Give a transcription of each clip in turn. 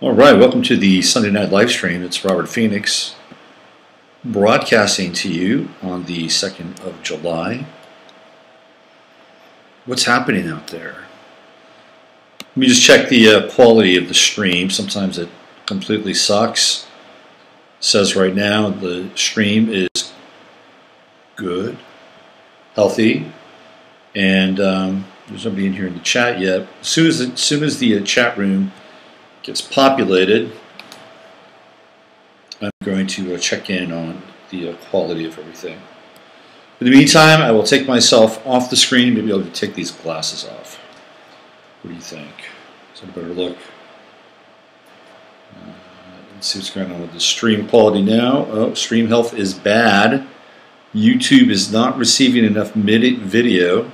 All right, welcome to the Sunday night live stream. It's Robert Phoenix broadcasting to you on the 2nd of July. What's happening out there? Let me just check the quality of the stream. Sometimes it completely sucks. It says right now the stream is good, healthy, and there's nobody in here in the chat yet. As soon as the chat room gets populated, I'm going to check in on the quality of everything. In the meantime, I will take myself off the screen. Maybe I'll take these glasses off. What do you think? Is that a better look? Let's see what's going on with the stream quality now. Oh, stream health is bad. YouTube is not receiving enough video.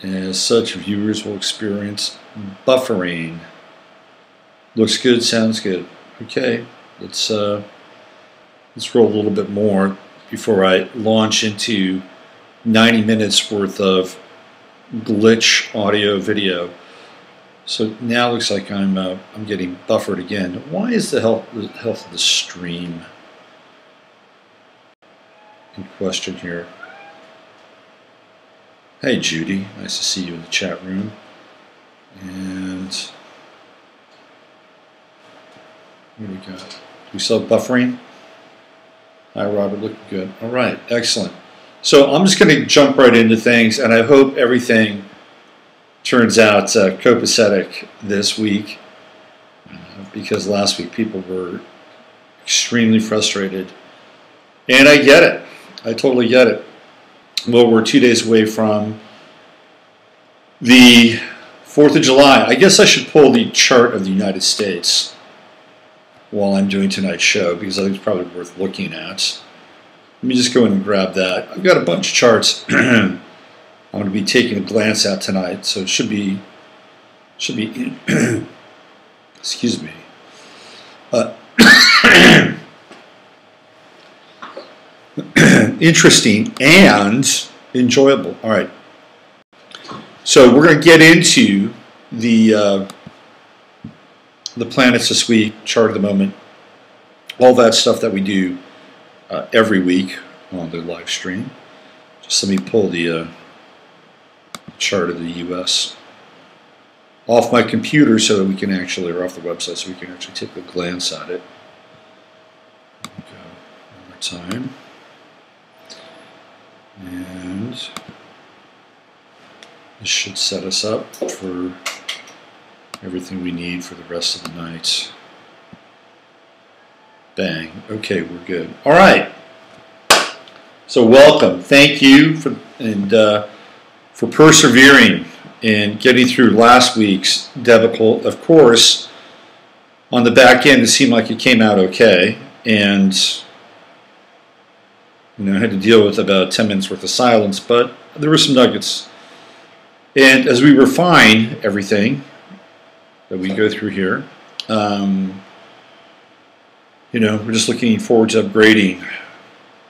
As such, viewers will experience buffering. Looks good, sounds good. Okay, let's roll a little bit more before I launch into 90 minutes worth of glitch audio video. So now it looks like I'm getting buffered again. Why is the health of the stream in question here? Hey Judy, nice to see you in the chat room. And what do we got? Do we still have buffering? Hi Robert, looking good. All right, excellent. So I'm just going to jump right into things, and I hope everything turns out copacetic this week, because last week people were extremely frustrated. And I get it. I totally get it. Well, we're 2 days away from the 4th of July. I guess I should pull the chart of the United States while I'm doing tonight's show, because I think it's probably worth looking at. Let me just go in and grab that. I've got a bunch of charts I'm going to be taking a glance at tonight, so it should be excuse me. Interesting and enjoyable. All right. So we're going to get into the planets this week, chart of the moment, all that stuff that we do every week on the live stream. Just let me pull the chart of the U.S. off my computer so that we can actually, or off the website, so we can actually take a glance at it. Go one more time. And this should set us up for everything we need for the rest of the night. Bang. Okay, we're good. All right. So welcome. Thank you for persevering and getting through last week's debacle. Of course, on the back end, it seemed like it came out okay, and I had to deal with about 10 minutes worth of silence, but there were some nuggets. And as we refine everything that we go through here, we're just looking forward to upgrading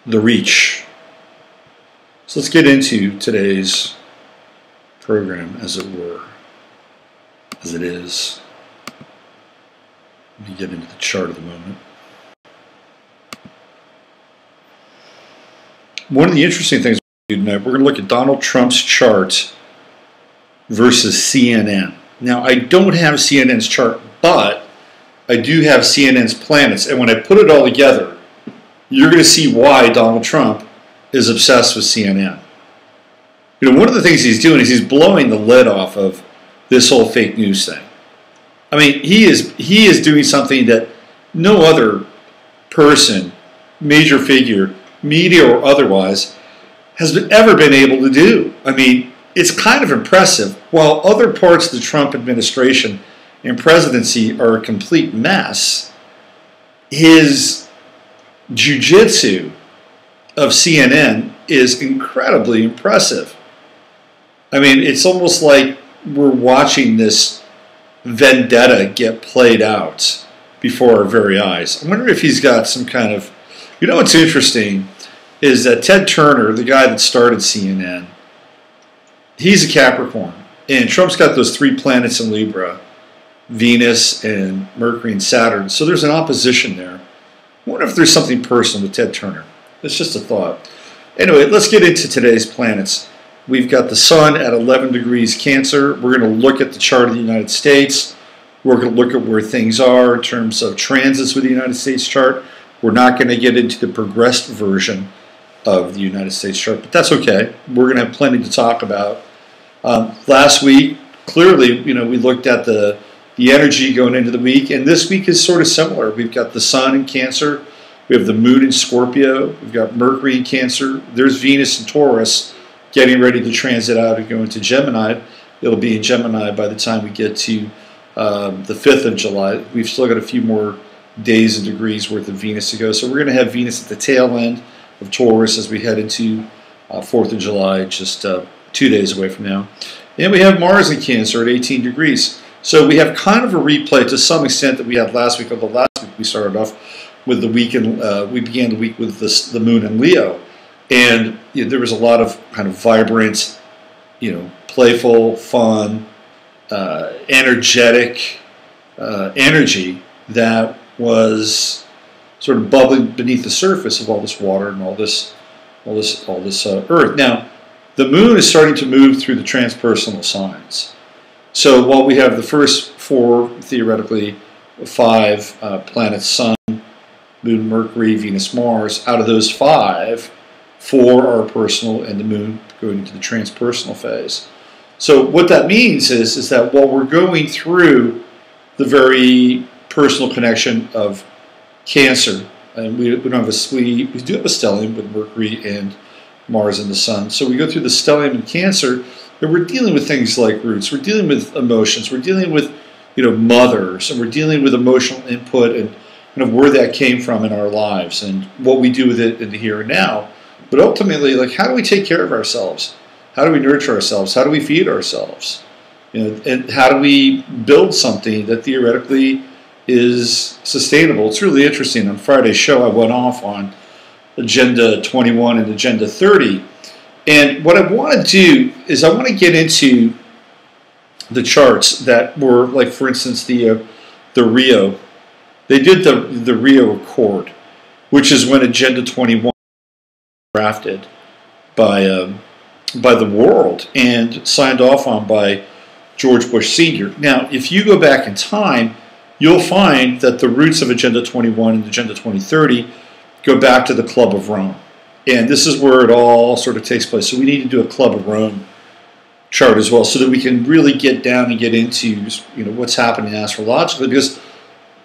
the reach. So let's get into today's program, as it were, as it is. Let me get into the chart of the moment. One of the interesting things we do tonight, we're going to look at Donald Trump's chart versus CNN. Now, I don't have CNN's chart, but I do have CNN's planets. And when I put it all together, you're going to see why Donald Trump is obsessed with CNN. One of the things he's doing is he's blowing the lid off of this whole fake news thing. I mean, he is doing something that no other person, major figure, media or otherwise, has ever been able to do. I mean, it's kind of impressive. While other parts of the Trump administration and presidency are a complete mess, his jiu-jitsu of CNN is incredibly impressive. I mean, it's almost like we're watching this vendetta get played out before our very eyes. I wonder if he's got some kind of... what's interesting is that Ted Turner, the guy that started CNN, he's a Capricorn. And Trump's got those 3 planets in Libra. Venus and Mercury and Saturn. So there's an opposition there. I wonder if there's something personal with Ted Turner. It's just a thought. Anyway, let's get into today's planets. We've got the Sun at 11 degrees Cancer. We're going to look at the chart of the United States. We're going to look at where things are in terms of transits with the United States chart. We're not going to get into the progressed version of the United States chart, but that's okay. We're going to have plenty to talk about. Last week, clearly, we looked at the energy going into the week, and this week is sort of similar. We've got the Sun in Cancer. We have the Moon in Scorpio. We've got Mercury in Cancer. There's Venus in Taurus getting ready to transit out and go into Gemini. It'll be in Gemini by the time we get to the 5th of July. We've still got a few more days and degrees worth of Venus to go. So we're going to have Venus at the tail end of Taurus as we head into 4th of July, just 2 days away from now. And we have Mars in Cancer at 18 degrees. So we have kind of a replay to some extent that we had last week, although last week we started off with the week, and we began the week with the Moon in Leo. And there was a lot of kind of vibrant, playful, fun, energetic energy that was sort of bubbling beneath the surface of all this water and all this earth. Now, the Moon is starting to move through the transpersonal signs. So while we have the first 4, theoretically 5 planets, Sun, Moon, Mercury, Venus, Mars, out of those 5, 4 are personal, and the Moon going into the transpersonal phase. So what that means is that while we're going through the very personal connection of Cancer, and we do have a stellium with Mercury and Mars and the Sun. So we go through the stellium in Cancer, and we're dealing with things like roots. We're dealing with emotions. We're dealing with mothers, and we're dealing with emotional input and kind of where that came from in our lives and what we do with it in the here and now. But ultimately, how do we take care of ourselves? How do we nurture ourselves? How do we feed ourselves? And how do we build something that theoretically is sustainable? It's really interesting. On Friday's show, I went off on Agenda 21 and Agenda 30. And what I want to do is I want to get into the charts that were, like, for instance, the Rio. They did the Rio Accord, which is when Agenda 21 was drafted by the world and signed off on by George Bush Sr. Now, if you go back in time, you'll find that the roots of Agenda 21 and Agenda 2030 go back to the Club of Rome. And this is where it all sort of takes place. So we need to do a Club of Rome chart as well so that we can really get down and get into what's happening astrologically. Because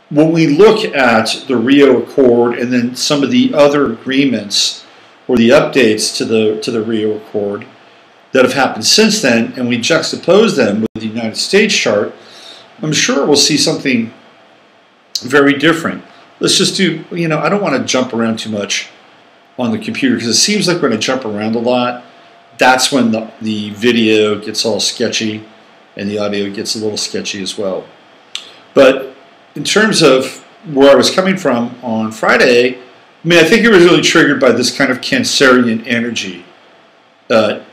when we look at the Rio Accord and then some of the other agreements or the updates to the Rio Accord that have happened since then, and we juxtapose them with the United States chart, I'm sure we'll see something very different. Let's just do, I don't want to jump around too much on the computer because it seems like we're going to jump around a lot. That's when the video gets all sketchy and the audio gets a little sketchy as well. But in terms of where I was coming from on Friday, I think it was really triggered by this kind of Cancerian energy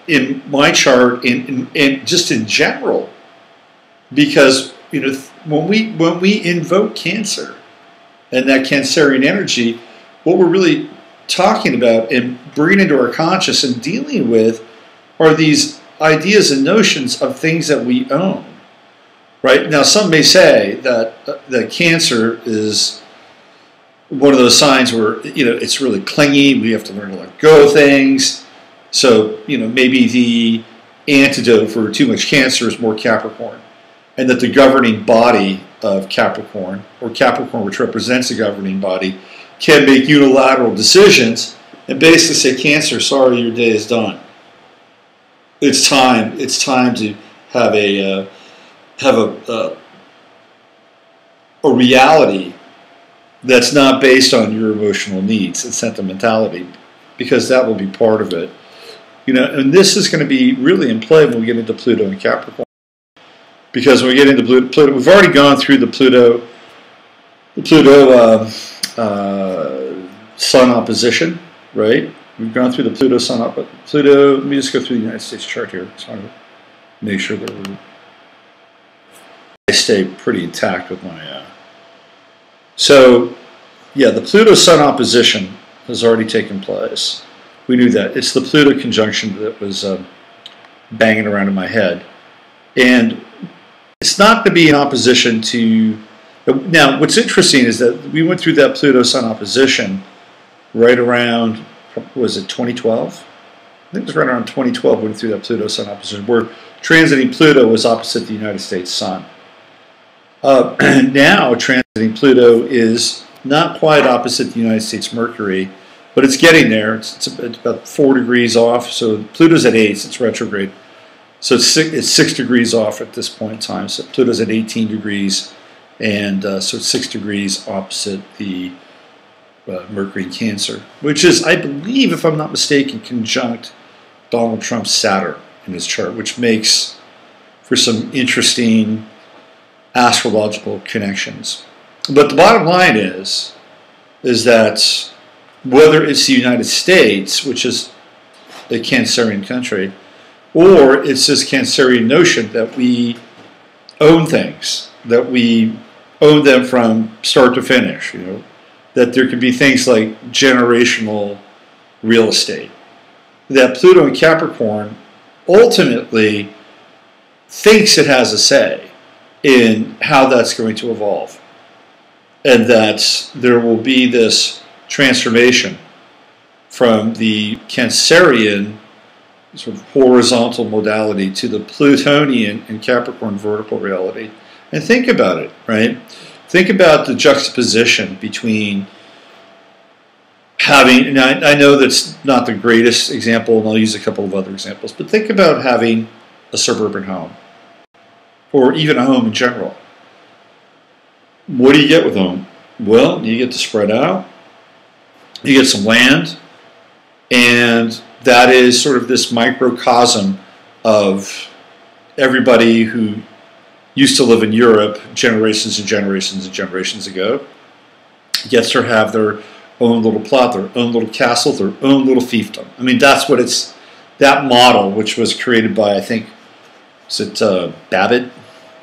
in my chart and just in general. Because when we invoke Cancer and that Cancerian energy, what we're really talking about and bringing into our conscious and dealing with are these ideas and notions of things that we own. Right? Now, some may say that Cancer is one of those signs where it's really clingy. We have to learn to let go of things. So maybe the antidote for too much Cancer is more Capricorn, and that the governing body of Capricorn, or Capricorn, which represents the governing body, can make unilateral decisions and basically say, Cancer, sorry, your day is done. It's time. It's time to have a reality that's not based on your emotional needs and sentimentality, because that will be part of it. And this is going to be really in play when we get into Pluto and Capricorn. Because when we get into Pluto, we've already gone through the Pluto Sun opposition, right? We've gone through the Pluto Sun opposition. Let me just go through the United States chart here. So I want to make sure that we're stay pretty intact with my. So, yeah, the Pluto-Sun opposition has already taken place. We knew that. It's the Pluto conjunction that was banging around in my head. And it's not going to be in opposition to... Now, what's interesting is that we went through that Pluto-Sun opposition right around, was it 2012? I think it was right around 2012 we went through that Pluto-Sun opposition, where transiting Pluto was opposite the United States Sun. Now, transiting Pluto is not quite opposite the United States Mercury, but it's getting there. It's about 4 degrees off. So Pluto's at 8, it's retrograde. So it's 6 degrees off at this point in time. So Pluto's at 18 degrees, and so it's 6 degrees opposite the Mercury in Cancer, which is, I believe, if I'm not mistaken, conjunct Donald Trump's Saturn in his chart, which makes for some interesting astrological connections. But the bottom line is that whether it's the United States, which is a Cancerian country, or it's this Cancerian notion that we own things, that we own them from start to finish, you know, that there could be things like generational real estate, that Pluto in Capricorn ultimately thinks it has a say in how that's going to evolve, and that there will be this transformation from the Cancerian sort of horizontal modality to the Plutonian and Capricorn vertical reality. And think about it, right? Think about the juxtaposition between having, and I know that's not the greatest example, and I'll use a couple of other examples, but think about having a suburban home, or even a home in general. What do you get with a home? Well, you get to spread out, you get some land, and that is sort of this microcosm of everybody who used to live in Europe generations and generations and generations ago, gets to have their own little plot, their own little castle, their own little fiefdom. I mean, that's what it's, that model, which was created by, I think, is it Babbitt,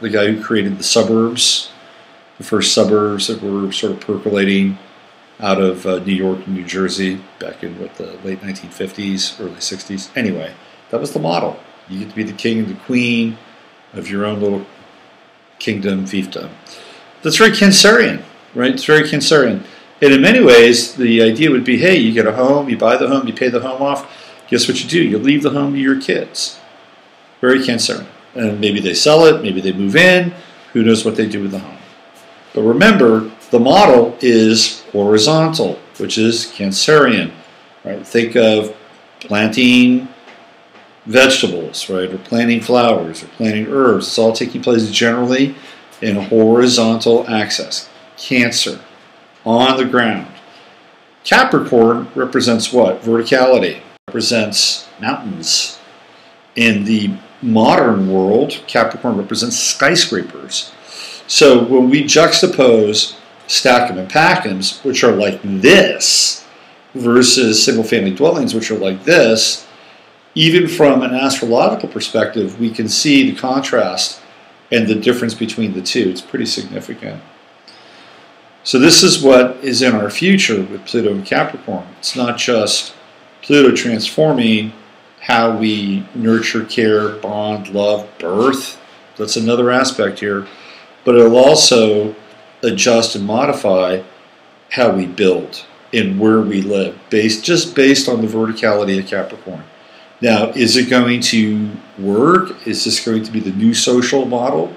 the guy who created the suburbs, the first suburbs that were sort of percolating out of New York and New Jersey back in what, the late 1950s, early 60s. Anyway, that was the model. You get to be the king and the queen of your own little kingdom, fiefdom. That's very Cancerian, right? It's very Cancerian. And in many ways, the idea would be, hey, you get a home, you buy the home, you pay the home off. Guess what you do? You leave the home to your kids. Very Cancerian. And maybe they sell it, maybe they move in. Who knows what they do with the home? But remember, the model is horizontal, which is Cancerian, right? Think of planting vegetables, right, or planting flowers, or planting herbs. It's all taking place generally in a horizontal axis. Cancer, on the ground. Capricorn represents what? Verticality. Represents mountains. In the modern world, Capricorn represents skyscrapers. So when we juxtapose Stackham and Packhams, which are like this, versus single-family dwellings, which are like this, even from an astrological perspective, we can see the contrast and the difference between the two. It's pretty significant. So this is what is in our future with Pluto and Capricorn. It's not just Pluto transforming how we nurture, care, bond, love, birth. That's another aspect here. But it'll also adjust and modify how we build and where we live, just based on the verticality of Capricorn. Now, is it going to work? Is this going to be the new social model,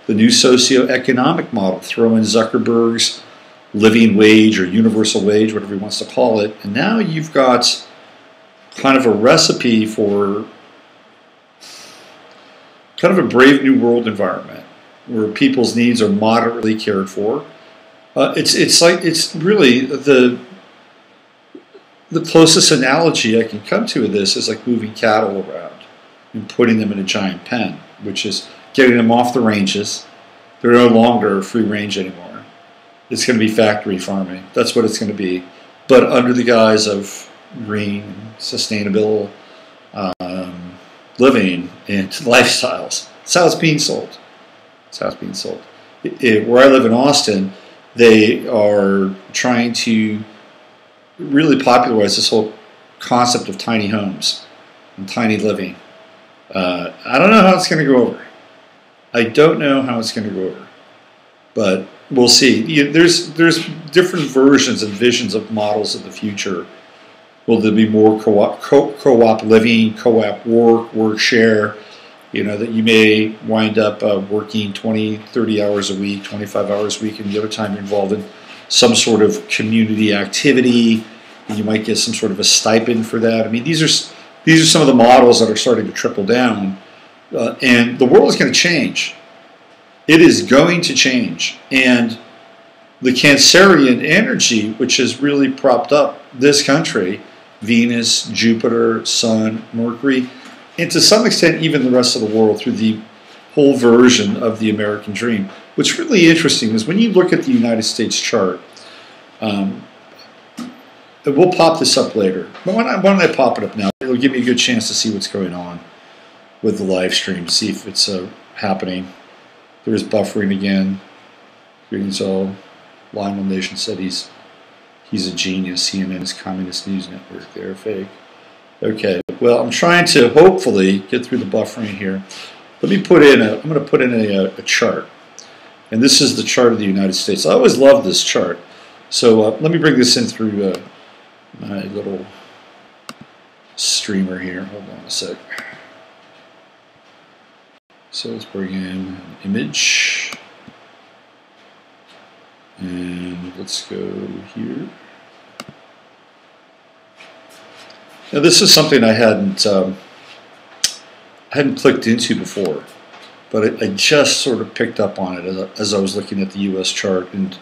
the new socioeconomic model? Throw in Zuckerberg's living wage or universal wage, whatever he wants to call it, and now you've got kind of a recipe for kind of a brave new world environment where people's needs are moderately cared for. It's really the closest analogy I can come to of this is like moving cattle around and putting them in a giant pen, which is getting them off the ranges. They're no longer free range anymore. It's going to be factory farming. That's what it's going to be, but under the guise of green, sustainable living and lifestyles. That's how it's being sold. This house being sold. Where I live in Austin, they are trying to really popularize this whole concept of tiny homes and tiny living. I don't know how it's going to go over. I don't know how it's going to go over, but we'll see. There's different versions and visions of models of the future. Will there be more co-op living, co-op work share? That you may wind up working 20, 30 hours a week, 25 hours a week, and the other time you're involved in some sort of community activity, and you might get some sort of a stipend for that. I mean, these are some of the models that are starting to trickle down, and the world is going to change. It is going to change, and the Cancerian energy, which has really propped up this country, Venus, Jupiter, Sun, Mercury, and to some extent even the rest of the world through the whole version of the American dream. What's really interesting is when you look at the United States chart, we'll pop this up later, but why don't I pop it up now? It'll give me a good chance to see what's going on with the live stream, see if it's happening. There's buffering again. Greetings all. Lionel Nation said he's a genius. CNN's Communist News Network. They're fake. Okay, well, I'm trying to hopefully get through the buffering here. Let me put in I'm going to put in a chart. And this is the chart of the United States. I always love this chart. So let me bring this in through my little streamer here. Hold on a sec. So let's bring in an image. And let's go here. Now this is something I hadn't clicked into before, but I just sort of picked up on it as I was looking at the U.S. chart and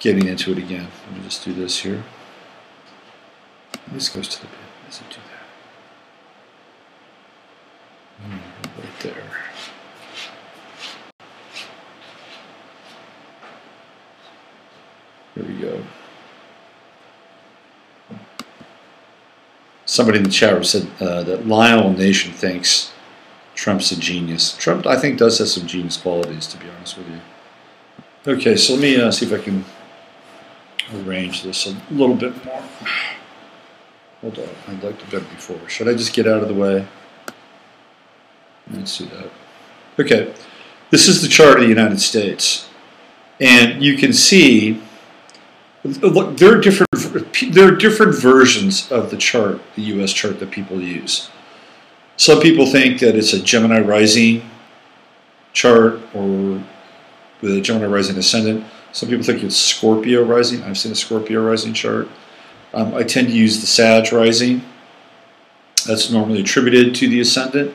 getting into it again. Let me just do this here. This goes to the bit. Does it do that? Right there. Here we go. Somebody in the chat room said that Lionel Nation thinks Trump's a genius. Trump, I think, does have some genius qualities, to be honest with you. Okay, so let me see if I can arrange this a little bit more. Hold on, I'd like to do it before. Should I just get out of the way? Let's do that. Okay, this is the chart of the United States. And you can see, look, there are different versions of the chart, the U.S. chart that people use. Some people think that it's a Gemini rising chart or with a Gemini rising ascendant. Some people think it's Scorpio rising. I've seen a Scorpio rising chart. I tend to use the Sag rising. That's normally attributed to the ascendant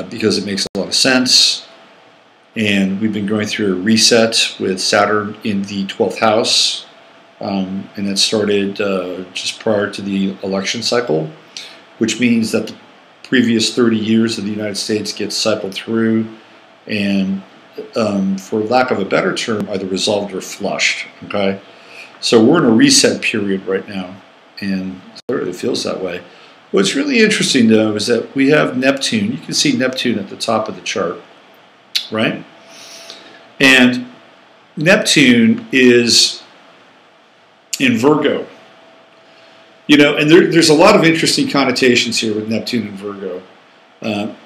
because it makes a lot of sense. And we've been going through a reset with Saturn in the 12th house. And that started just prior to the election cycle, which means that the previous 30 years of the United States gets cycled through and, for lack of a better term, either resolved or flushed. Okay, so we're in a reset period right now, and it feels that way. What's really interesting, though, is that we have Neptune. You can see Neptune at the top of the chart, right? And Neptune is in Virgo. You know, and there's a lot of interesting connotations here with Neptune and Virgo.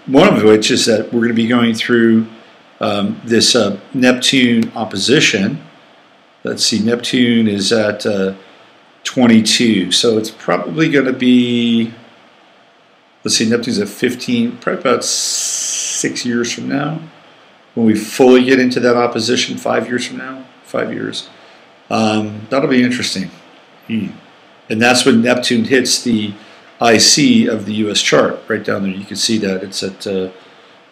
One of which is that we're going to be going through this Neptune opposition. Let's see, Neptune is at 22, so it's probably going to be, let's see, Neptune's at 15, probably about 6 years from now, when we fully get into that opposition, 5 years from now, 5 years. That'll be interesting. And that's when Neptune hits the IC of the U.S. chart, right down there. You can see that it's at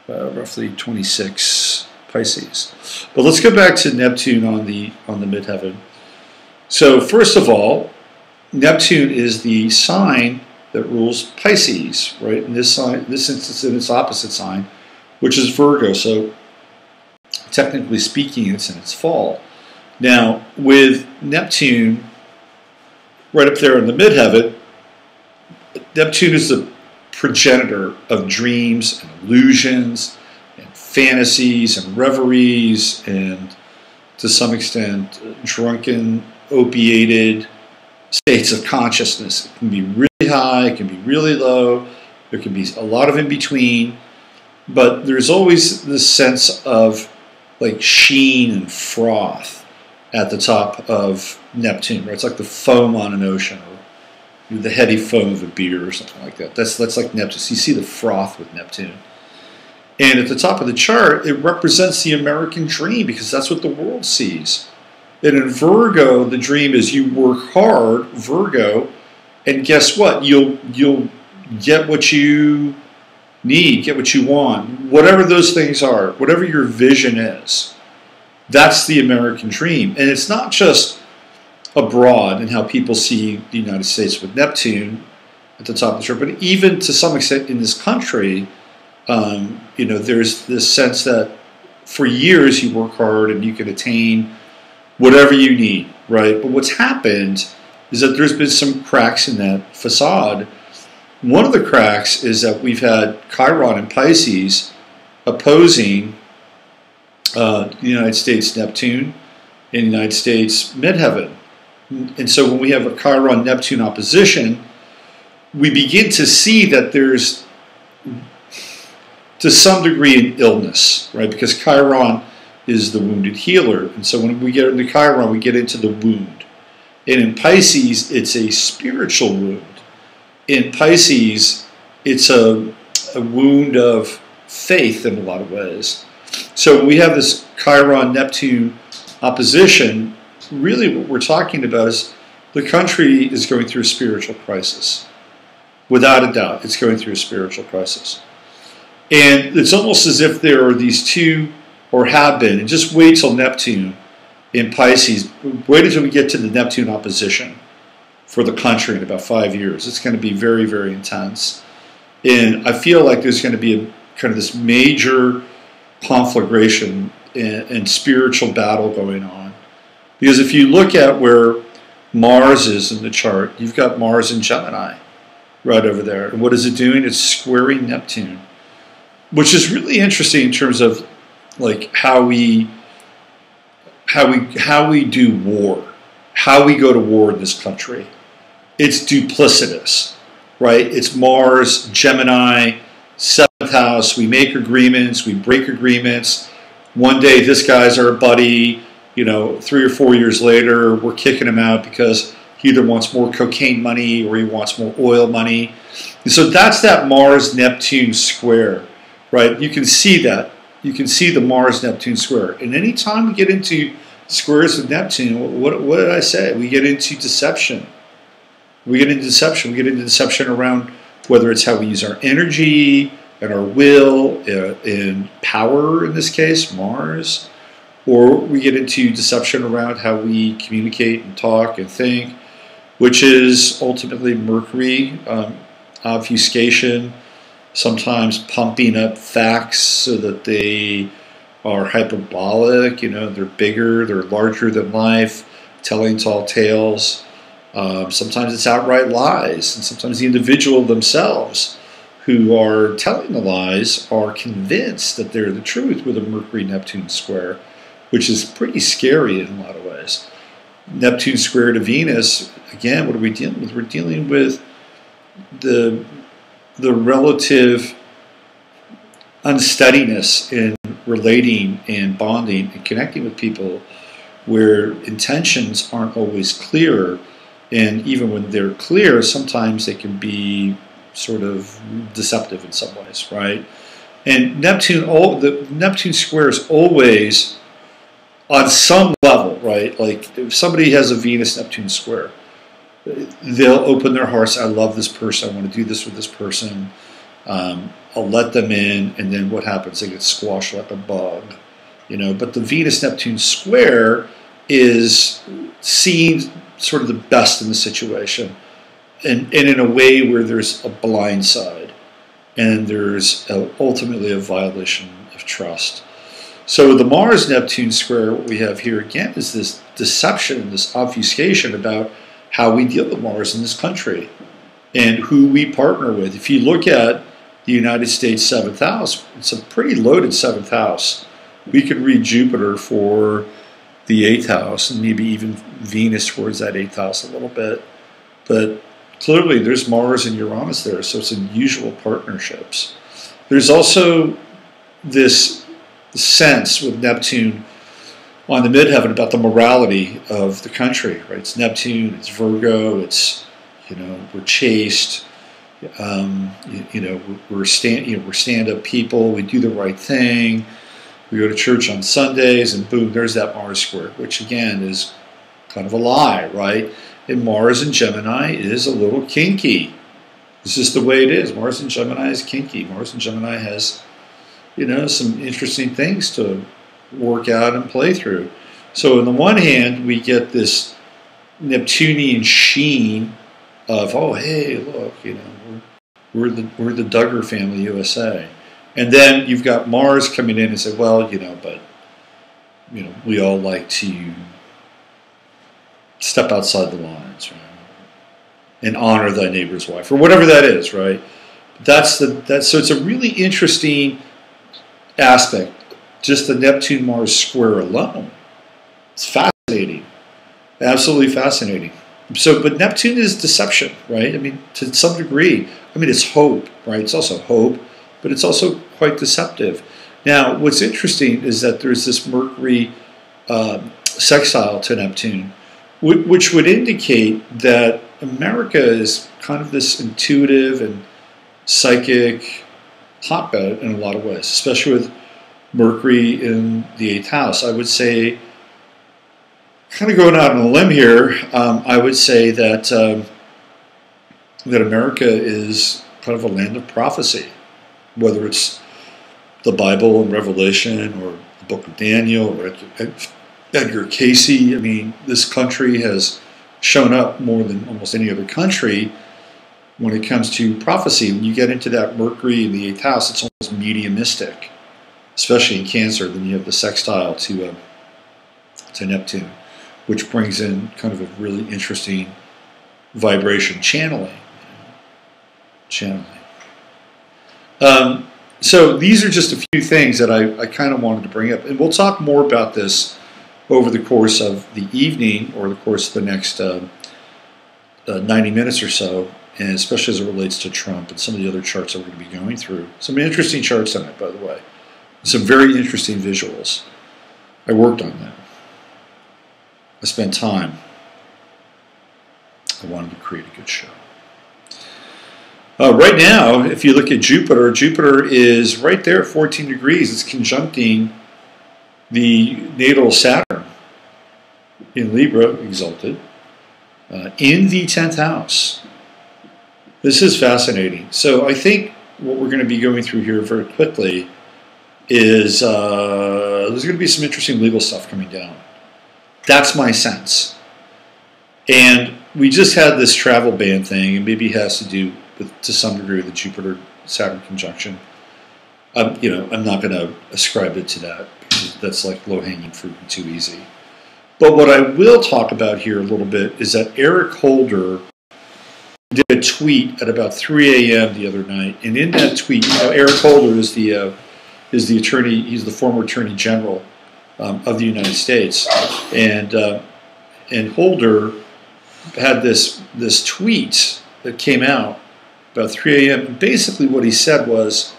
roughly 26 Pisces. But let's go back to Neptune on the midheaven. So first of all, Neptune is the sign that rules Pisces, right? In this instance, in its opposite sign, which is Virgo. So technically speaking, it's in its fall. Now, with Neptune right up there in the midheaven, Neptune is the progenitor of dreams and illusions and fantasies and reveries and, to some extent, drunken, opiated states of consciousness. It can be really high, it can be really low, there can be a lot of in between, but there's always this sense of like sheen and froth at the top of Neptune, right? It's like the foam on an ocean, or the heady foam of a beer or something like that. That's like Neptune. So you see the froth with Neptune. And at the top of the chart, it represents the American dream, because that's what the world sees. And in Virgo, the dream is you work hard, Virgo, and guess what? You'll get what you need, get what you want, whatever those things are, whatever your vision is. That's the American dream. And it's not just abroad and how people see the United States with Neptune at the top of the chart, but even to some extent in this country, there's this sense that for years you work hard and you can attain whatever you need, right? But what's happened is that there's been some cracks in that facade. One of the cracks is that we've had Chiron and Pisces opposing the United States Neptune and the United States midheaven. And so when we have a Chiron-Neptune opposition, we begin to see that there's, to some degree, an illness, right? Because Chiron is the wounded healer. And so when we get into Chiron, we get into the wound. And in Pisces, it's a spiritual wound. In Pisces, it's a wound of faith in a lot of ways. So when we have this Chiron-Neptune opposition, really what we're talking about is the country is going through a spiritual crisis. Without a doubt, it's going through a spiritual crisis. And it's almost as if there are these two, or have been, and just wait till Neptune in Pisces, wait until we get to the Neptune opposition for the country in about 5 years. It's going to be very, very intense. And I feel like there's going to be a kind of this major conflagration and spiritual battle going on. Because if you look at where Mars is in the chart, you've got Mars in Gemini right over there. And what is it doing? It's squaring Neptune, which is really interesting in terms of like how we do war, how we go to war in this country. It's duplicitous, right? It's Mars, Gemini, 7th house. We make agreements, we break agreements. One day this guy's our buddy, 3 or 4 years later we're kicking him out because he either wants more cocaine money or he wants more oil money. And so that's that Mars-Neptune square, right? You can see that. You can see the Mars-Neptune square. And anytime we get into squares with Neptune, what did I say? We get into deception. We get into deception. We get into deception around whether it's how we use our energy and our will and power, in this case, Mars, or we get into deception around how we communicate and talk and think, which is ultimately Mercury, obfuscation, sometimes pumping up facts so that they are hyperbolic, they're bigger, they're larger than life, telling tall tales. Sometimes it's outright lies, and sometimes the individual themselves who are telling the lies are convinced that they're the truth with a Mercury-Neptune square, which is pretty scary in a lot of ways. Neptune square to Venus, again, what are we dealing with? We're dealing with the relative unsteadiness in relating and bonding and connecting with people where intentions aren't always clear. And even when they're clear, sometimes they can be sort of deceptive in some ways, right? And the Neptune square is always on some level, right? Like if somebody has a Venus-Neptune square, they'll open their hearts. I love this person. I want to do this with this person. I'll let them in, and then what happens? They get squashed like a bug, But the Venus-Neptune square is seeing sort of the best in the situation, and in a way where there's a blind side, and there's ultimately a violation of trust. So the Mars-Neptune square, what we have here again is this deception, this obfuscation about how we deal with Mars in this country and who we partner with. If you look at the United States 7th house. It's a pretty loaded 7th house. We could read Jupiter for the 8th house and maybe even Venus towards that 8th house a little bit. But clearly there's Mars and Uranus there, so it's unusual partnerships. There's also this sense with Neptune on the midheaven about the morality of the country, right? It's Neptune, it's Virgo, it's, we're chaste, we're stand-up people, we do the right thing, we go to church on Sundays, and boom, there's that Mars square, which again is kind of a lie, right? And Mars in Gemini is a little kinky. It's just the way it is. Mars in Gemini is kinky. Mars in Gemini has, some interesting things to work out and play through. So on the one hand, we get this Neptunian sheen of, oh, hey, look, we're the Duggar family, USA. And then you've got Mars coming in and say, well, we all like to step outside the lines, right? And honor thy neighbor's wife, or whatever that is, right? So it's a really interesting aspect, just the Neptune-Mars square alone. It's fascinating, absolutely fascinating. But Neptune is deception, right? I mean, to some degree. I mean, it's hope, right? It's also hope, but it's also quite deceptive. Now, what's interesting is that there's this Mercury sextile to Neptune, which would indicate that America is kind of this intuitive and psychic hotbed in a lot of ways, especially with Mercury in the 8th house. I would say, kind of going out on a limb here, I would say that that America is kind of a land of prophecy, whether it's the Bible and Revelation or the Book of Daniel or Edgar Casey. I mean, this country has shown up more than almost any other country when it comes to prophecy. When you get into that Mercury in the 8th house, it's almost mediumistic, especially in Cancer. Then you have the sextile to Neptune, which brings in kind of a really interesting vibration, channeling. So these are just a few things that I kind of wanted to bring up. And we'll talk more about this over the course of the evening or the course of the next 90 minutes or so, and especially as it relates to Trump and some of the other charts that we're going to be going through. Some interesting charts on it, by the way. Some very interesting visuals. I worked on them. I spent time. I wanted to create a good show. Right now, if you look at Jupiter, Jupiter is right there at 14 degrees. It's conjuncting the natal Saturn in Libra, exalted, in the 10th house. This is fascinating. So I think what we're going to be going through here very quickly is there's going to be some interesting legal stuff coming down. That's my sense. And we just had this travel ban thing, and maybe it has to do with, to some degree, with the Jupiter-Saturn conjunction. I'm not going to ascribe it to that, because that's like low-hanging fruit and too easy. But what I will talk about here a little bit is that Eric Holder did a tweet at about 3 a.m. the other night, and in that tweet, Eric Holder is the attorney. He's the former Attorney General of the United States, and Holder had this tweet that came out about 3 a.m. And basically, what he said was,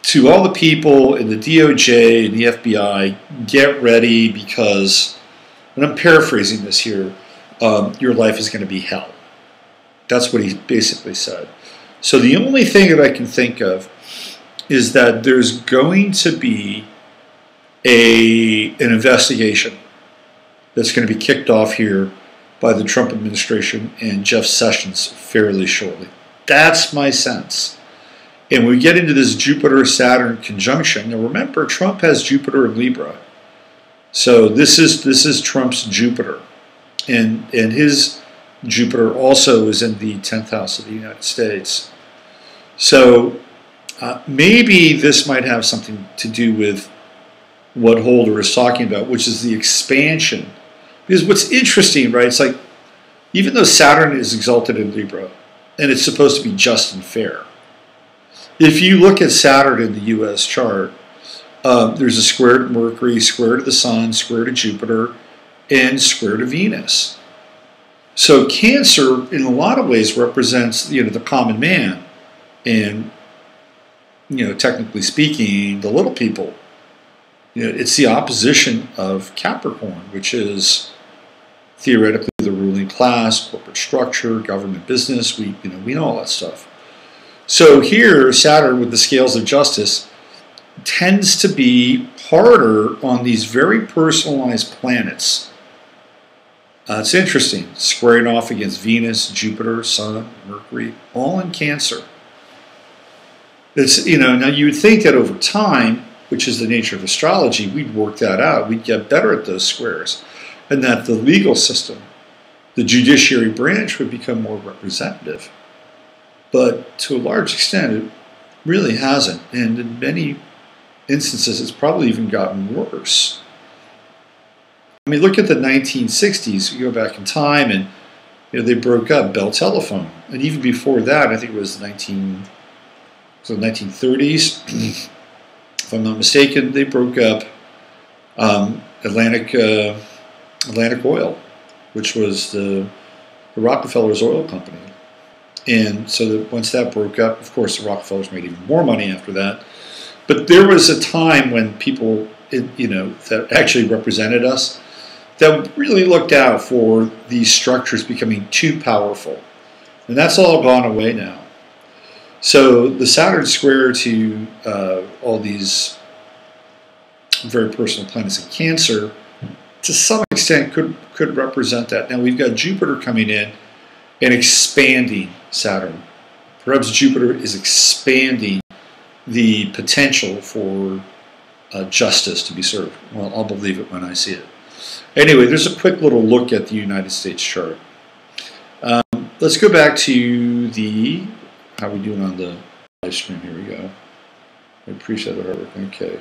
to all the people in the DOJ and the FBI, get ready because, and I'm paraphrasing this here, your life is going to be hell. That's what he basically said. So the only thing that I can think of is that there's going to be an investigation that's going to be kicked off here by the Trump administration and Jeff Sessions fairly shortly. That's my sense. And we get into this Jupiter-Saturn conjunction. Now remember, Trump has Jupiter in Libra. So this is Trump's Jupiter. And his Jupiter also is in the 10th house of the United States. So maybe this might have something to do with what Holder is talking about, which is the expansion. Because what's interesting, right, it's like, even though Saturn is exalted in Libra, and it's supposed to be just and fair. If you look at Saturn in the U.S. chart, there's a square to Mercury, square to the Sun, square to Jupiter, and square to Venus. So Cancer, in a lot of ways, represents the common man, and technically speaking, the little people. It's the opposition of Capricorn, which is theoretically the ruling class, corporate structure, government, business. We know all that stuff. So here, Saturn with the scales of justice tends to be harder on these very personalized planets. It's interesting, squaring off against Venus, Jupiter, Sun, Mercury, all in Cancer. It's now you would think that over time, which is the nature of astrology, we'd work that out. We'd get better at those squares, and that the legal system, the judiciary branch, would become more representative. But to a large extent, it really hasn't, and in many instances, it's probably even gotten worse. I mean, look at the 1960s. You go back in time, and they broke up Bell Telephone, and even before that, I think it was the 1930s, if I'm not mistaken, they broke up Atlantic Oil, which was the Rockefellers Oil Company. And so that once that broke up, of course, the Rockefellers made even more money after that. But there was a time when people, that actually represented us, that really looked out for these structures becoming too powerful. And that's all gone away now. So the Saturn square to all these very personal planets in Cancer, to some extent, could represent that. Now we've got Jupiter coming in and expanding Saturn. Perhaps Jupiter is expanding the potential for justice to be served. Well, I'll believe it when I see it. Anyway, there's a quick little look at the United States chart. Let's go back to the, how are we doing on the live stream? Here we go. I appreciate the hard work. Okay.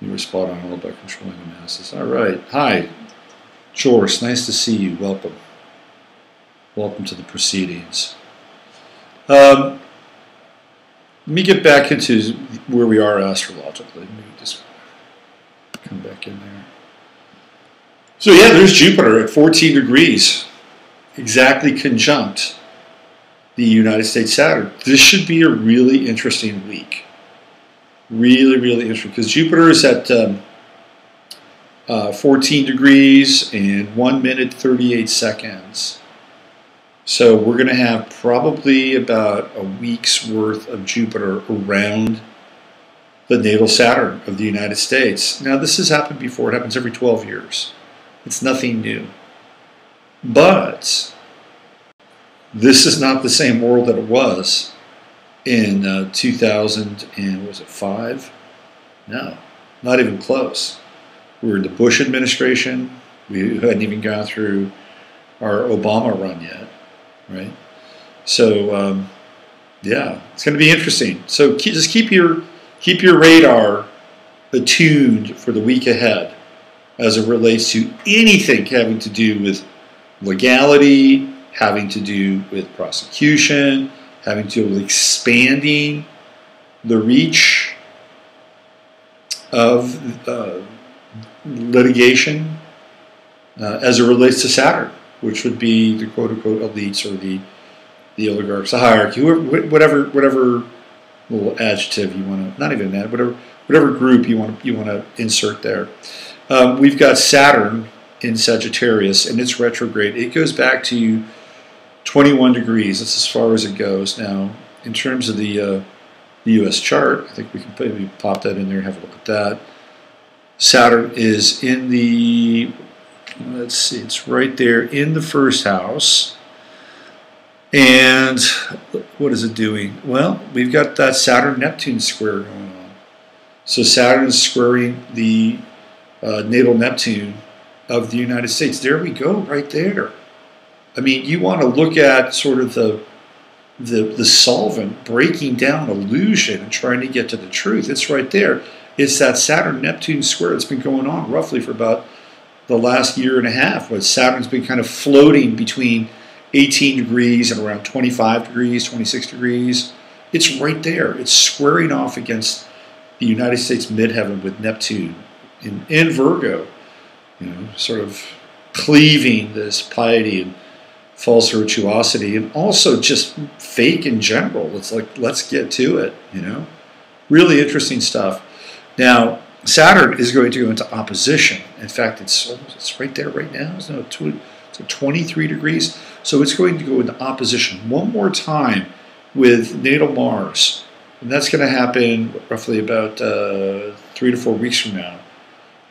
You were spot on all about controlling the masses. All right. Hi, Joris. Nice to see you. Welcome. Welcome to the proceedings. Let me get back into where we are astrologically. Maybe just come back in there. So yeah, there's Jupiter at 14 degrees, exactly conjunct the United States Saturn. This should be a really interesting week. Really, really interesting, because Jupiter is at 14 degrees and 1 minute 38 seconds. So we're going to have probably about a week's worth of Jupiter around the natal Saturn of the United States. Now this has happened before. It happens every 12 years. It's nothing new. But this is not the same world that it was in 2005. No, not even close. We were in the Bush administration. We hadn't even gone through our Obama run yet, right? So yeah, it's going to be interesting. So just keep your radar attuned for the week ahead as it relates to anything having to do with legality, having to do with prosecution, having to do with expanding the reach of litigation as it relates to Saturn, which would be the quote-unquote elites or the oligarchs, the hierarchy, whatever little adjective you want to, not even that, whatever group you want to insert there. We've got Saturn in Sagittarius, and it's retrograde. It goes back to 21 degrees. That's as far as it goes. Now, in terms of the U.S. chart, I think we can maybe pop that in there and have a look at that. Saturn is in the, let's see, it's right there in the first house. And what is it doing? Well, we've got that Saturn-Neptune square going on. So Saturn is squaring the natal Neptune of the United States. There we go, right there. I mean, you want to look at sort of the solvent breaking down illusion and trying to get to the truth. It's right there. It's that Saturn-Neptune square that's been going on roughly for about the last year and a half, where Saturn's been kind of floating between 18 degrees and around 25 degrees, 26 degrees. It's right there. It's squaring off against the United States midheaven with Neptune in Virgo, sort of cleaving this piety and false virtuosity, and also just fake in general. It's like, let's get to it, Really interesting stuff. Now, Saturn is going to go into opposition. In fact, it's right there right now. It's 23 degrees. So it's going to go into opposition one more time with natal Mars. And that's going to happen roughly about 3 to 4 weeks from now.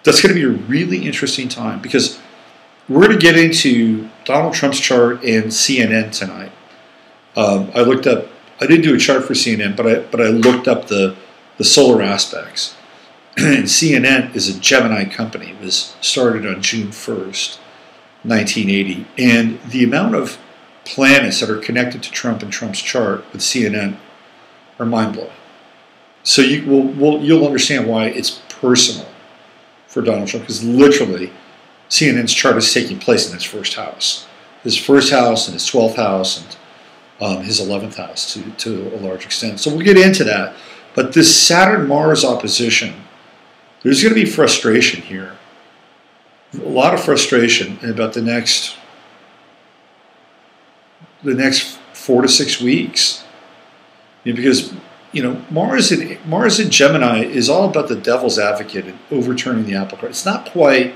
That's going to be a really interesting time because we're going to get into Donald Trump's chart and CNN tonight. I didn't do a chart for CNN, but I looked up the solar aspects. And CNN is a Gemini company. It was started on June 1st, 1980. And the amount of planets that are connected to Trump and Trump's chart with CNN are mind-blowing. So you'll understand why it's personal for Donald Trump, because literally CNN's chart is taking place in his first house. His first house and his 12th house and his 11th house to a large extent. So we'll get into that. But this Saturn-Mars opposition, there's going to be frustration here. A lot of frustration in about the next 4 to 6 weeks. Because Mars in Gemini is all about the devil's advocate and overturning the apple cart. It's not quite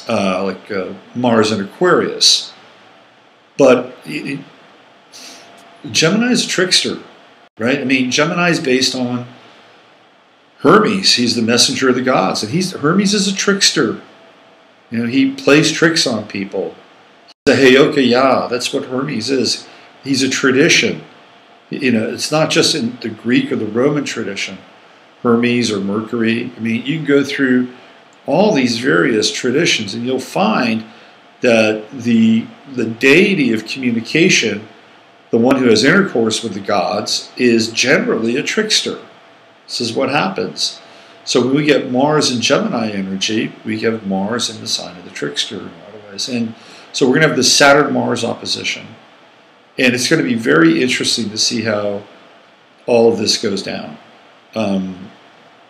like Mars in Aquarius, but Gemini is a trickster, right? I mean, Gemini is based on Hermes. He's the messenger of the gods, and Hermes is a trickster. He plays tricks on people. He's a Heyoka Yah. That's what Hermes is. He's a tradition. It's not just in the Greek or the Roman tradition. Hermes or Mercury. I mean, you can go through all these various traditions, and you'll find that the deity of communication, the one who has intercourse with the gods, is generally a trickster. This is what happens. So when we get Mars in Gemini energy, we get Mars in the sign of the trickster in a lot of ways. And so we're going to have the Saturn-Mars opposition. And it's going to be very interesting to see how all of this goes down.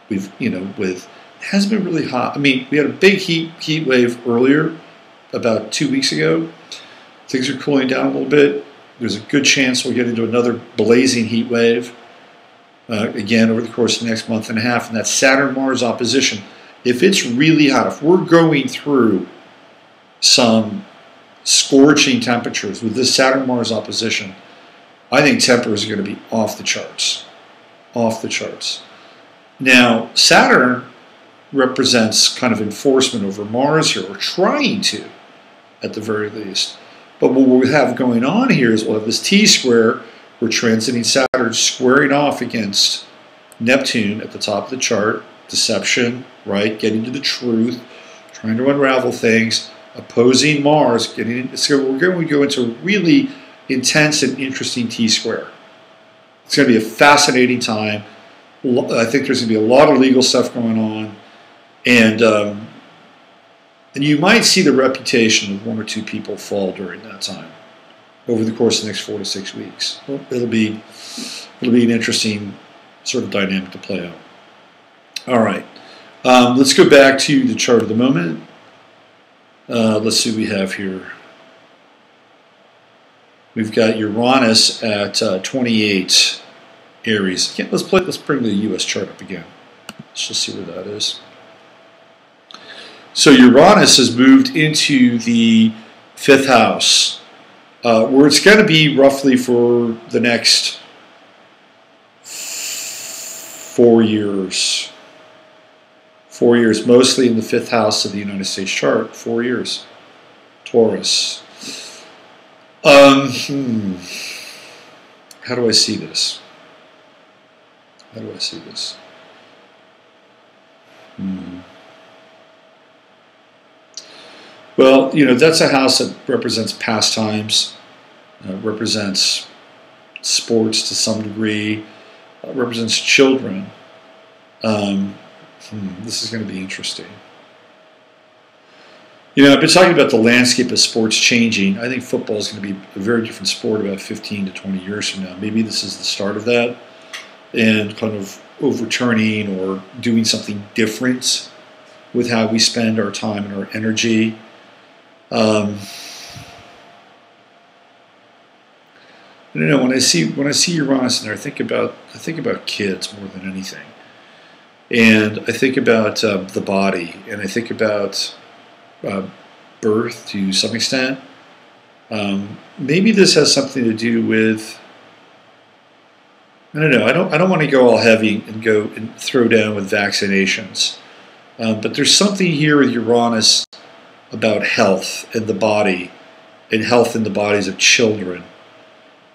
It hasn't been really hot. I mean, we had a big heat wave earlier, about 2 weeks ago. Things are cooling down a little bit. There's a good chance we'll get into another blazing heat wave again over the course of the next month and a half. And that Saturn-Mars opposition, if it's really hot, if we're going through some scorching temperatures with this Saturn-Mars opposition, I think temperatures are going to be off the charts. Off the charts. Now, Saturn represents kind of enforcement over Mars here, or trying to, at the very least. But what we'll have going on here is we'll have this T-square. We're transiting Saturn, squaring off against Neptune at the top of the chart. Deception, right? Getting to the truth, trying to unravel things. Opposing Mars, so we're going to go into a really intense and interesting T-square. It's going to be a fascinating time. I think there's going to be a lot of legal stuff going on, and you might see the reputation of 1 or 2 people fall during that time over the course of the next 4 to 6 weeks. It'll be an interesting sort of dynamic to play out. All right, let's go back to the chart of the moment. Let's see what we have here. We've got Uranus at 28 Aries. Let's bring the U.S. chart up again. Let's just see where that is. So Uranus has moved into the 5th house, where it's going to be roughly for the next 4 years. 4 years, mostly in the 5th house of the United States chart. 4 years. Taurus. How do I see this? How do I see this? Well, that's a house that represents pastimes, represents sports to some degree, represents children. This is going to be interesting. I've been talking about the landscape of sports changing. I think football is going to be a very different sport about 15 to 20 years from now. Maybe this is the start of that, and kind of overturning or doing something different with how we spend our time and our energy. I don't know. When I see Uranus in there, I think about kids more than anything, and I think about the body, and I think about birth to some extent. Maybe this has something to do with, I don't know. I don't want to go all heavy and go and throw down with vaccinations, but there's something here with Uranus about health and the body, and health in the bodies of children.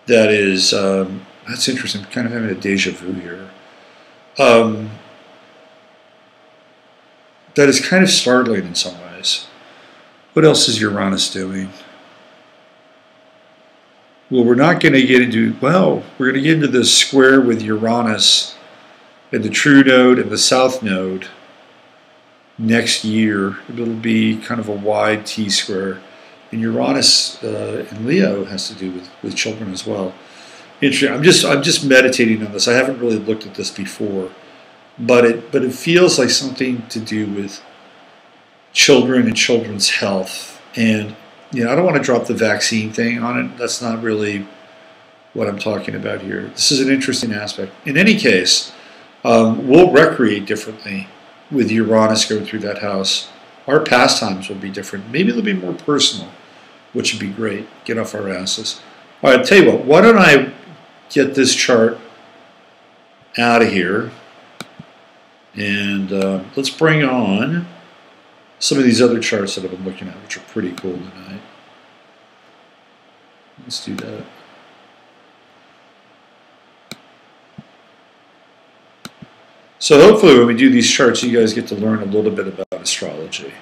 That is, that's interesting. I'm kind of having a deja vu here. That is kind of startling in some ways. What else is Uranus doing? Well, we're not going to get into, we're going to get into this square with Uranus and the true node and the south node next year. It'll be kind of a wide T-square. And Uranus in Leo has to do with children as well. Interesting. I'm just meditating on this. I haven't really looked at this before, but it feels like something to do with children and children's health. And I don't want to drop the vaccine thing on it. That's not really what I'm talking about here. This is an interesting aspect. In any case, we'll recreate differently with Uranus going through that house. Our pastimes will be different. Maybe they'll be more personal, which would be great. Get off our asses. All right, I'll tell you what. Why don't I get this chart out of here, and let's bring on some of these other charts that I've been looking at, which are pretty cool tonight. Let's do that. So hopefully when we do these charts, you guys get to learn a little bit about astrology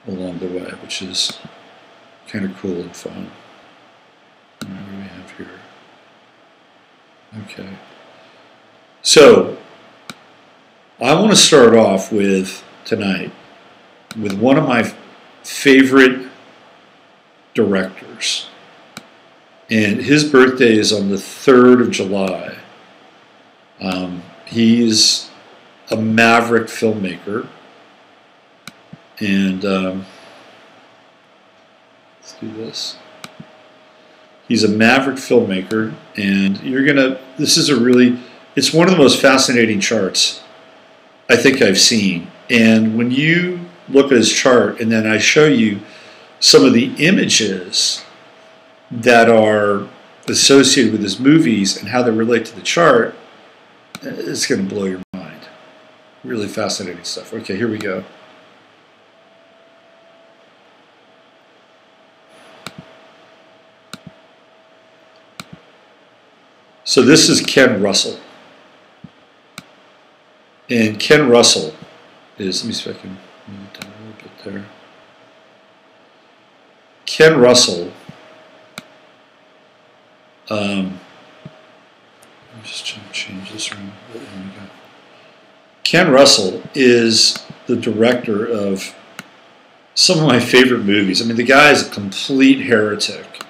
along the way, which is kind of cool and fun. All right, what do we have here? Okay. So I want to start off with tonight with one of my favorite directors. And his birthday is on the 3rd of July. He's a maverick filmmaker. And let's do this. He's a maverick filmmaker, and it's one of the most fascinating charts I think I've seen. And when you look at his chart, and then I show you some of the images that are associated with his movies and how they relate to the chart, it's going to blow your mind. Really fascinating stuff. Okay, here we go. So this is Ken Russell. And Ken Russell is, let me see if I can move it down a little bit there. Ken Russell, let me just change this around. There we go. Ken Russell is the director of some of my favorite movies. I mean, the guy is a complete heretic,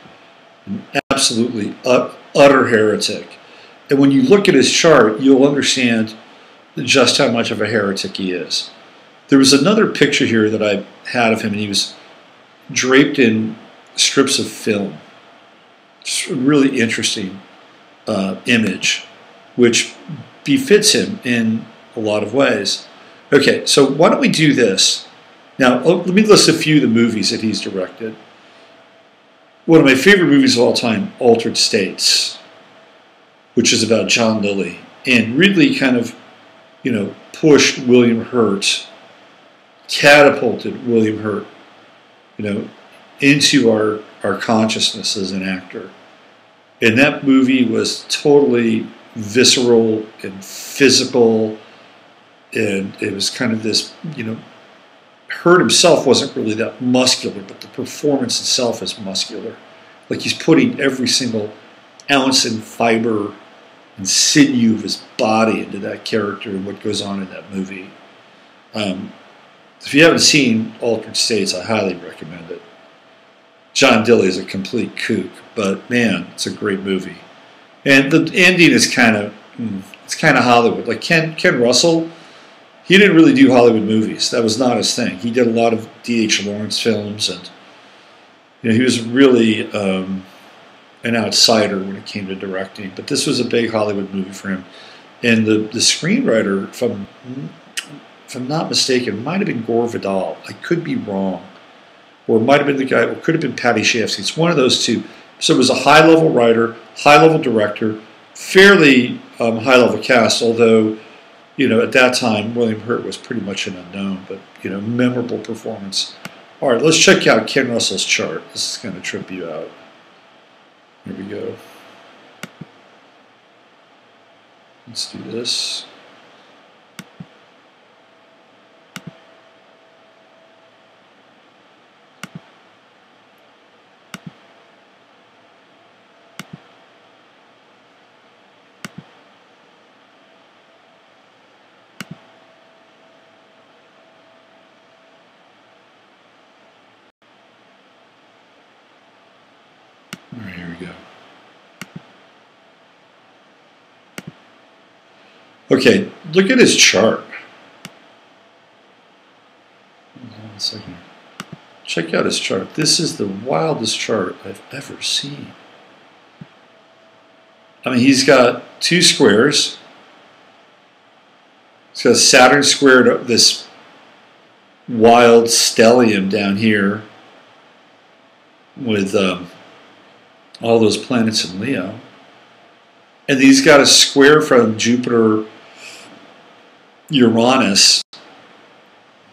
an absolutely utter heretic. And when you look at his chart, you'll understand just how much of a heretic he is. There was another picture here that I had of him, and he was draped in strips of film. Just a really interesting image, which befits him in a lot of ways. Okay, so why don't we do this? Now, let me list a few of the movies that he's directed. One of my favorite movies of all time, Altered States, which is about John Lilly, and really kind of, pushed William Hurt, catapulted William Hurt, into our consciousness as an actor. And that movie was totally visceral and physical, and it was kind of this, Hurt himself wasn't really that muscular, but the performance itself is muscular. Like he's putting every single ounce and fiber and sinew of his body into that character and what goes on in that movie. If you haven't seen Altered States, I highly recommend it. John Dilly is a complete kook, but man, it's a great movie. And the ending is kind of, it's kind of Hollywood. Like Ken Russell, he didn't really do Hollywood movies. That was not his thing. He did a lot of D.H. Lawrence films, and he was really an outsider when it came to directing. But this was a big Hollywood movie for him. And the screenwriter, if I'm not mistaken, might have been Gore Vidal. I could be wrong. Or it might have been the guy, or it could have been Paddy Chayefsky. It's one of those two. So it was a high-level writer, high-level director, fairly high-level cast, although, at that time, William Hurt was pretty much an unknown, but, memorable performance. All right, let's check out Ken Russell's chart. This is going to trip you out. Here we go. Let's do this. All right, here we go. Okay, look at his chart. Hold on a second. Check out his chart. This is the wildest chart I've ever seen. I mean, he's got two squares. He's got Saturn squared this wild stellium down here with all those planets in Leo. And he's got a square from Jupiter, Uranus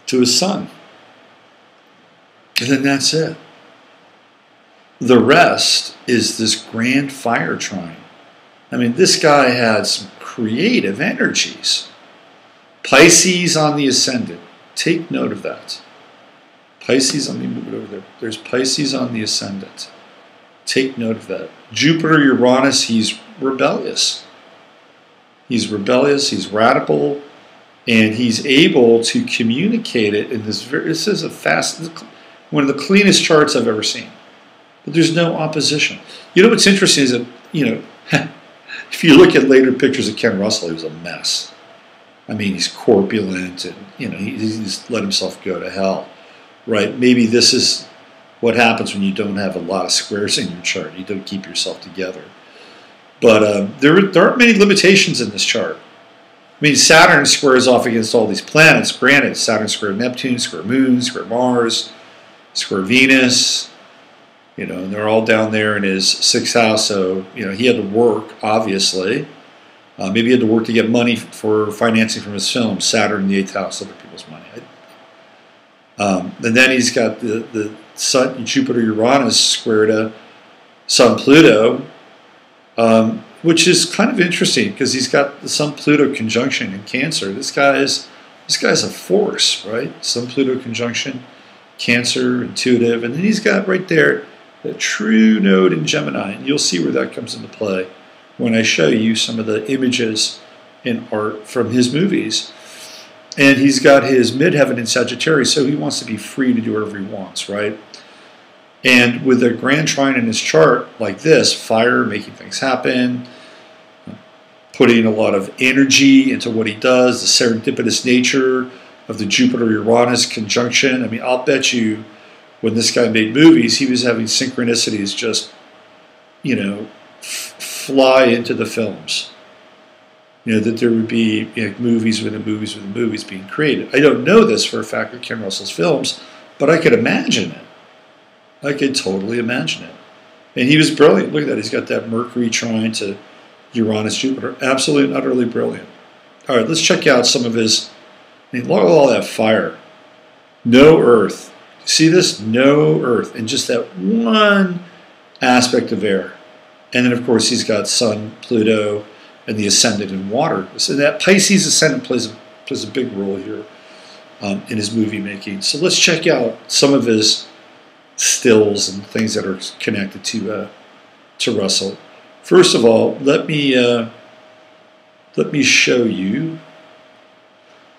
to his sun. And then that's it. The rest is this grand fire trine. I mean, this guy had some creative energies. Pisces on the ascendant. Take note of that. Pisces, let me move it over there. There's Pisces on the ascendant. Take note of that. Jupiter, Uranus, he's rebellious. He's rebellious, he's radical, and he's able to communicate it in this this is one of the cleanest charts I've ever seen. But there's no opposition. What's interesting is that, if you look at later pictures of Ken Russell, he was a mess. I mean, he's corpulent, and, he's let himself go to hell, right? Maybe this is what happens when you don't have a lot of squares in your chart. You don't keep yourself together. But there aren't many limitations in this chart. I mean, Saturn squares off against all these planets. Granted, Saturn square Neptune, square Moon, square Mars, square Venus, and they're all down there in his sixth house. So, he had to work, obviously. Maybe he had to work to get money for financing from his film. Saturn in the eighth house, other people's money. And then he's got the Sun, Jupiter, Uranus square to Sun, Pluto, which is kind of interesting because he's got the Sun, Pluto conjunction in Cancer. This guy's a force, right? Sun, Pluto conjunction, Cancer, intuitive, and then he's got right there the true node in Gemini, and you'll see where that comes into play when I show you some of the images in art from his movies. And he's got his midheaven in Sagittarius, so he wants to be free to do whatever he wants, right? And with a grand trine in his chart like this, fire, making things happen, putting a lot of energy into what he does, the serendipitous nature of the Jupiter-Uranus conjunction. I mean, I'll bet you when this guy made movies, he was having synchronicities just, fly into the films. That there would be movies within movies within movies being created. I don't know this for a fact with Ken Russell's films, but I could imagine it. I could totally imagine it. And he was brilliant. Look at that. He's got that Mercury trine to Uranus, Jupiter. Absolutely and utterly brilliant. All right, let's check out some of his. Look at all that fire. No Earth. See this? No Earth. And just that one aspect of air. And then, of course, he's got Sun, Pluto, and the ascendant in water. So that Pisces ascendant plays a big role here in his movie making. So let's check out some of his stills and things that are connected to Russell. First of all, let me show you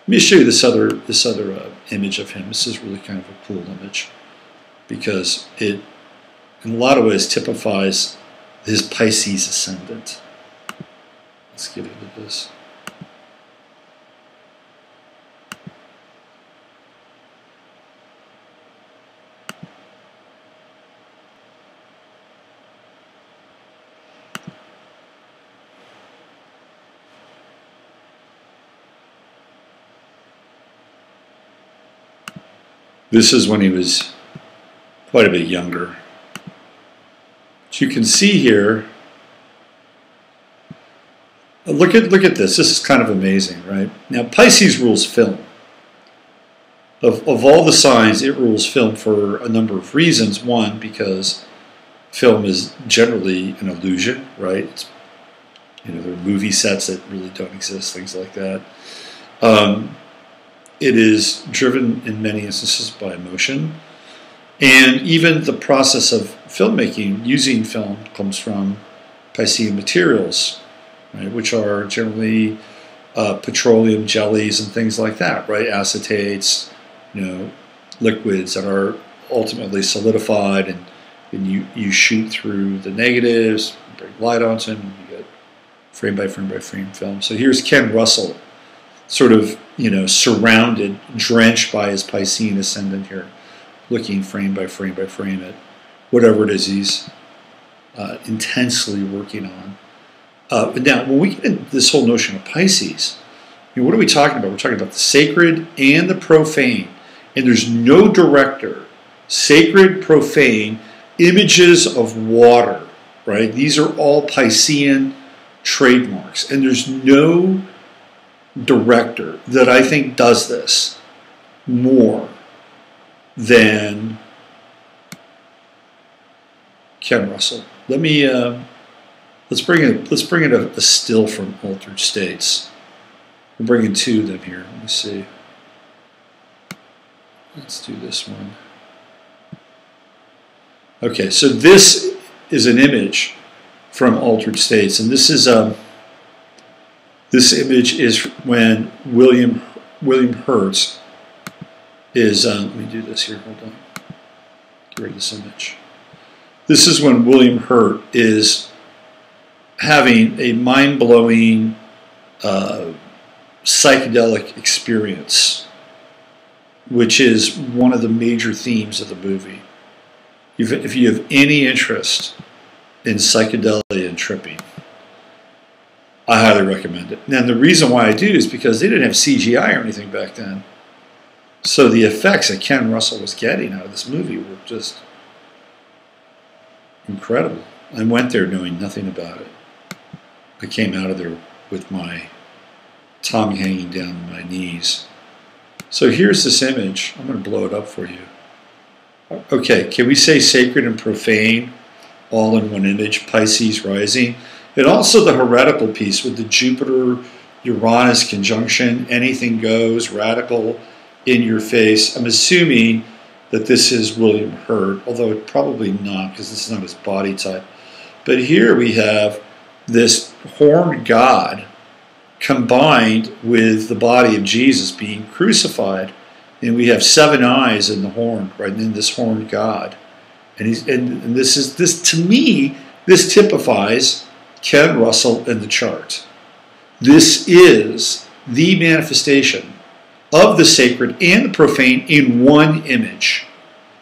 Let me show you this other image of him. This is really kind of a cool image because it, in a lot of ways, typifies his Pisces ascendant. Let's get into this. This is when he was quite a bit younger. But you can see here, look at this. This is kind of amazing, right? Now, Pisces rules film. Of all the signs, it rules film for a number of reasons. One, because film is generally an illusion, right? It's, you know, there are movie sets that really don't exist, things like that. It is driven in many instances by emotion. And even the process of filmmaking, using film, comes from Piscean materials, right, which are generally petroleum jellies and things like that, right? Acetates, you know, liquids that are ultimately solidified, and you shoot through the negatives, bring light onto them, you get frame by frame by frame film. So here's Ken Russell, sort of, you know, surrounded, drenched by his Piscean ascendant here, looking frame by frame by frame at whatever it is he's intensely working on. Now, when we get into this whole notion of Pisces, you know, what are we talking about? We're talking about the sacred and the profane. And there's no director, sacred, profane, images of water, right? These are all Piscean trademarks. And there's no director that I think does this more than Ken Russell. Let me let's bring in a still from Altered States. We're bringing two of them here. Let me see. Let's do this one. Okay, so this is an image from Altered States, and this is this image is when William Hurt is. Let me do this here. Hold on. Get rid of this image. This is when William Hurt is having a mind-blowing psychedelic experience, which is one of the major themes of the movie. If you have any interest in psychedelia and tripping, I highly recommend it. Now, the reason why I do is because they didn't have CGI or anything back then. So the effects that Ken Russell was getting out of this movie were just incredible. I went there knowing nothing about it. I came out of there with my tongue hanging down to my knees. So here's this image. I'm going to blow it up for you. Okay, can we say sacred and profane all in one image? Pisces rising. And also the heretical piece with the Jupiter-Uranus conjunction. Anything goes, radical, in your face. I'm assuming that this is William Hurt, although probably not, because this is not his body type. But here we have this horned God combined with the body of Jesus being crucified, and we have 7 eyes in the horn, right, in this horned God. And this to me, this typifies Ken Russell in the chart. This is the manifestation of the sacred and the profane in one image,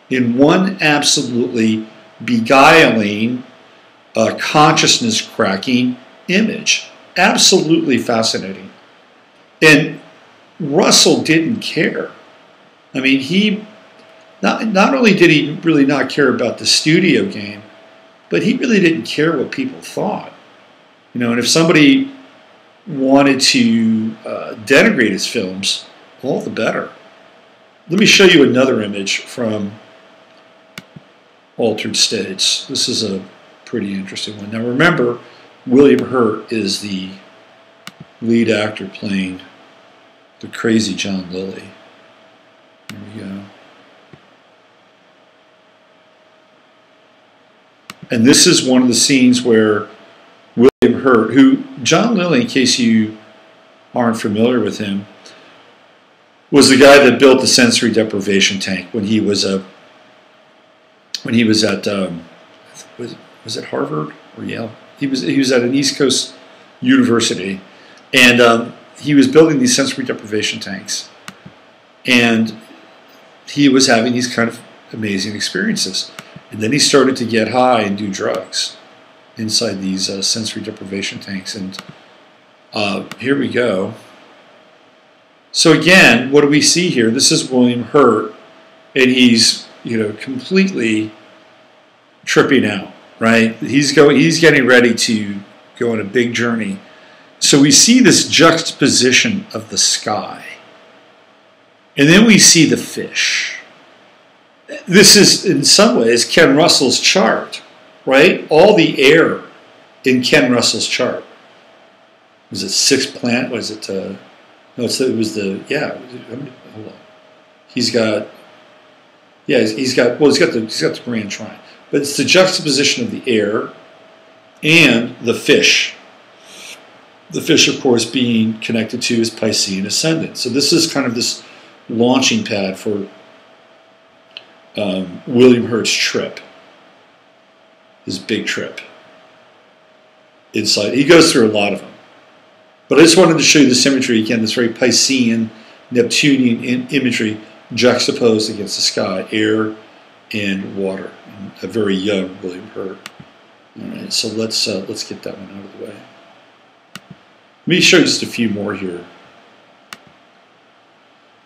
in one absolutely beguiling, consciousness-cracking image. Absolutely fascinating. And Russell didn't care. I mean, he not only did he really not care about the studio game, but he really didn't care what people thought. You know, and if somebody wanted to denigrate his films, all the better. Let me show you another image from Altered States. This is a pretty interesting one. Now remember, William Hurt is the lead actor playing the crazy John Lilly. There we go. And this is one of the scenes where William Hurt, who John Lilly, in case you aren't familiar with him, was the guy that built the sensory deprivation tank when he was at was it Harvard or Yale? He was at an East Coast university, and he was building these sensory deprivation tanks, and he was having these kind of amazing experiences. And then he started to get high and do drugs inside these sensory deprivation tanks. And here we go. So again, what do we see here? This is William Hurt, and he's completely tripping out, right? He's getting ready to go on a big journey. So we see this juxtaposition of the sky, and then we see the fish. This is, in some ways, Ken Russell's chart, right? All the air in Ken Russell's chart. Was it sixth planet? Was it? No, it was the. Yeah. Hold on. He's got. Yeah, he's got the Grand Trine, but it's the juxtaposition of the air and the fish. The fish, of course, being connected to his Piscean ascendant. So this is kind of this launching pad for William Hurt's trip, his big trip inside. He goes through a lot of them. But I just wanted to show you this imagery, again, this very Piscean, Neptunian imagery juxtaposed against the sky, air and water. And a very young William Hurt. All right, so let's get that one out of the way. Let me show you just a few more here.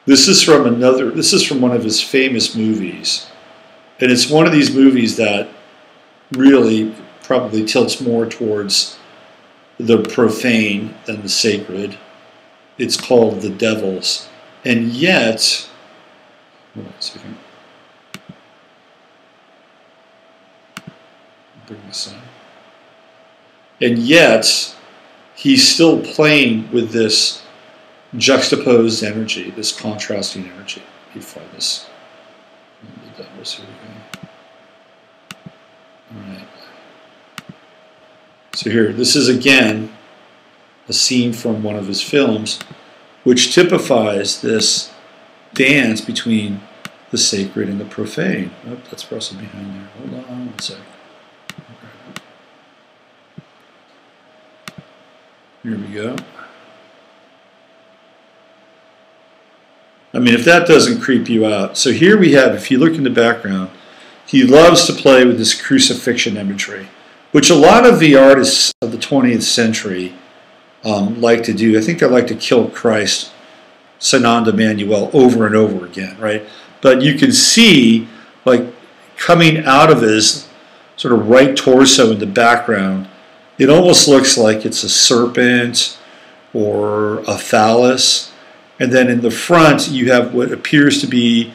This is from one of his famous movies. And it's one of these movies that really probably tilts more towards the profane than the sacred. It's called The Devils. And yet, hold on a second. Bring this on. And yet, he's still playing with this juxtaposed energy, this contrasting energy. Let me find this. The Devils, here we go. All right. So here, this is again a scene from one of his films, which typifies this dance between the sacred and the profane. Oh, that's Russell behind there. Hold on one second. Here we go. I mean, if that doesn't creep you out. So here we have, if you look in the background, he loves to play with this crucifixion imagery, which a lot of the artists of the 20th century like to do. I think they like to kill Christ, Sananda Manuel, over and over again, right? But you can see, like, coming out of his sort of right torso in the background, it almost looks like it's a serpent or a phallus. And then in the front, you have what appears to be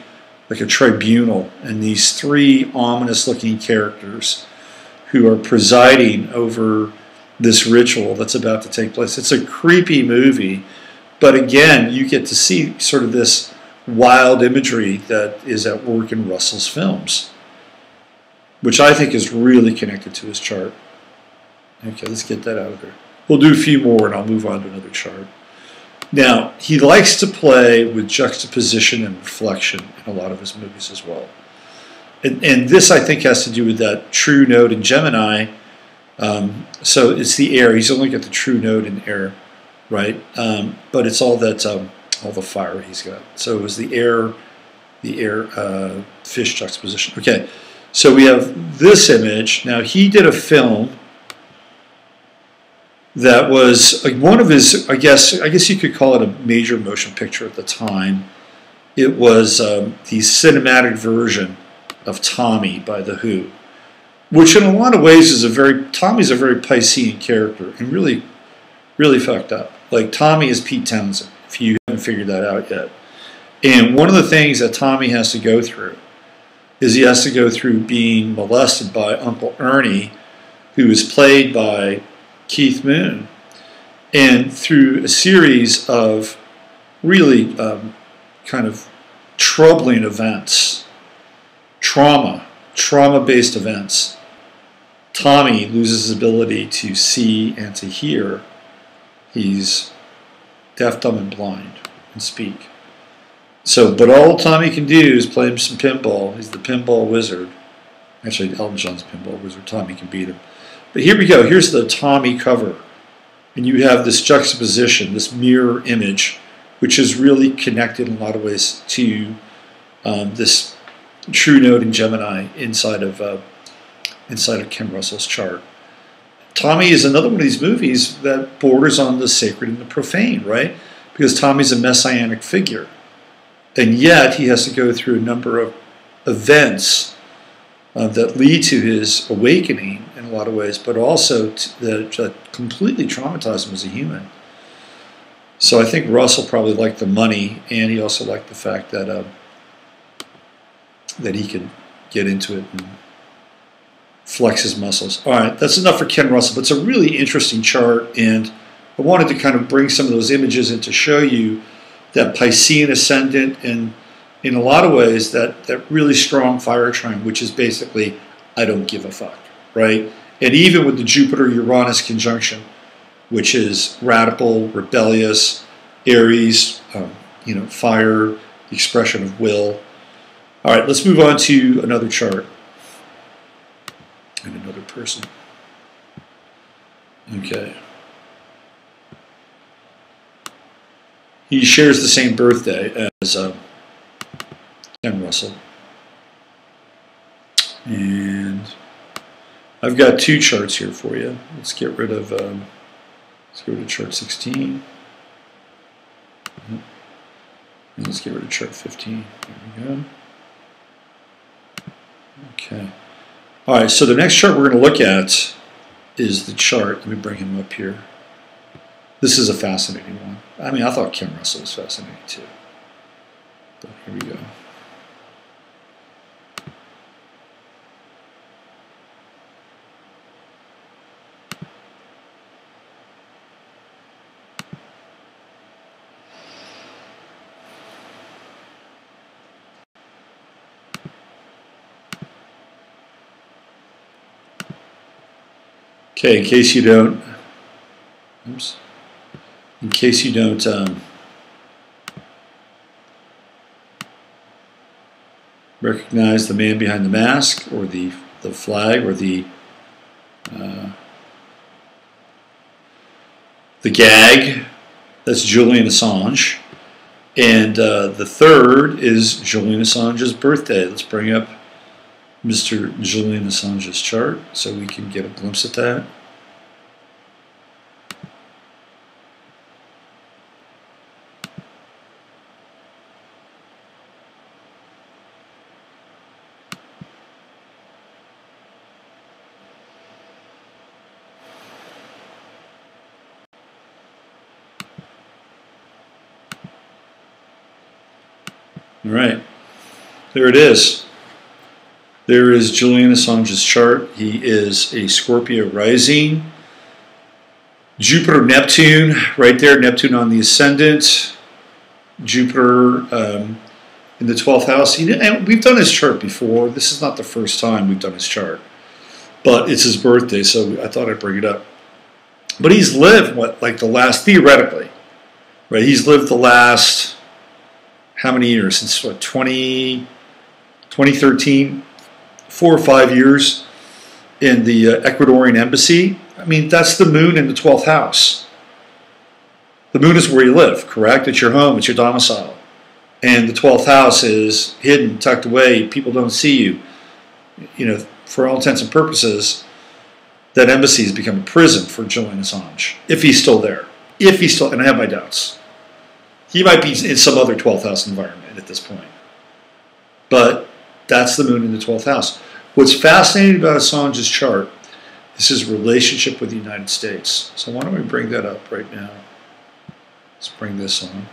like a tribunal, and these three ominous-looking characters who are presiding over this ritual that's about to take place. It's a creepy movie, but again, you get to see sort of this wild imagery that is at work in Russell's films, which I think is really connected to his chart. Okay, let's get that out of there. We'll do a few more and I'll move on to another chart. Now, he likes to play with juxtaposition and reflection in a lot of his movies as well. And this, I think, has to do with that true node in Gemini. So it's the air. He's only got the true node in air, right? But it's all that, all the fire he's got. So it was the air fish juxtaposition. Okay, so we have this image. Now, he did a film that was one of his, I guess you could call it a major motion picture at the time. It was the cinematic version of Tommy by The Who, which in a lot of ways is Tommy's a very Piscean character and really, really fucked up. Like, Tommy is Pete Townsend, if you haven't figured that out yet. And one of the things that Tommy has to go through is he has to go through being molested by Uncle Ernie, who is played by Keith Moon, and through a series of really kind of troubling events, trauma-based events, Tommy loses his ability to see and to hear. He's deaf, dumb, and blind and speak. So, but all Tommy can do is play him some pinball. He's the pinball wizard. Actually, Elton John's pinball wizard. Tommy can beat him. But here we go. Here's the Tommy cover. And you have this juxtaposition, this mirror image, which is really connected in a lot of ways to this true node in Gemini inside of Ken Russell's chart. Tommy is another one of these movies that borders on the sacred and the profane, right? Because Tommy's a messianic figure. And yet he has to go through a number of events that lead to his awakening in a lot of ways, but also that completely traumatize him as a human. So I think Russell probably liked the money, and he also liked the fact that that he could get into it and flex his muscles. All right, that's enough for Ken Russell, but it's a really interesting chart, and I wanted to kind of bring some of those images in to show you that Piscean ascendant, and in a lot of ways that really strong fire trine, which is basically I don't give a fuck, right? And even with the Jupiter-Uranus conjunction, which is radical, rebellious, Aries, fire, the expression of will. All right, let's move on to another chart and another person. Okay. He shares the same birthday as Ken Russell. And I've got two charts here for you. Let's get rid of chart 16. And let's get rid of chart 15. There we go. Okay. All right, so the next chart we're going to look at is the chart. Let me bring him up here. This is a fascinating one. I mean, I thought Ken Russell was fascinating too. But here we go. Okay, in case you don't, recognize the man behind the mask, or the flag, or the gag, that's Julian Assange. And the third is Julian Assange's birthday. Let's bring up Mr. Julian Assange's chart so we can get a glimpse at that. All right, there it is. There is Julian Assange's chart. He is a Scorpio rising. Jupiter, Neptune, right there. Neptune on the ascendant. Jupiter in the 12th house. And we've done his chart before. This is not the first time we've done his chart. But it's his birthday, so I thought I'd bring it up. But he's lived, like the last, theoretically, right? He's lived the last, how many years? Since, 2013? 4 or 5 years in the Ecuadorian embassy. I mean, that's the moon in the 12th house. The moon is where you live, correct? It's your home, it's your domicile. And the 12th house is hidden, tucked away, people don't see you. You know, for all intents and purposes, that embassy has become a prison for Julian Assange, if he's still there. If he's still, and I have my doubts. He might be in some other 12th house environment at this point. But that's the moon in the 12th house. What's fascinating about Assange's chart is his relationship with the United States. So why don't we bring that up right now? Let's bring this on.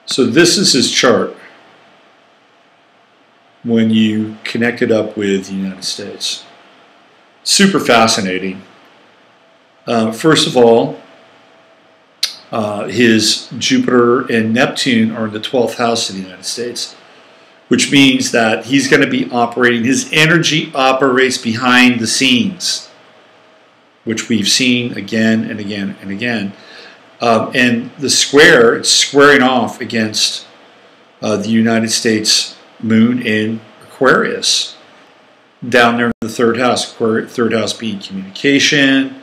So this is his chart when you connect it up with the United States. Super fascinating. First of all, his Jupiter and Neptune are in the 12th house of the United States, which means that he's going to be operating, his energy operates behind the scenes, which we've seen again and again and again. And the square, it's squaring off against the United States moon in Aquarius, down there in the third house. Third house being communication,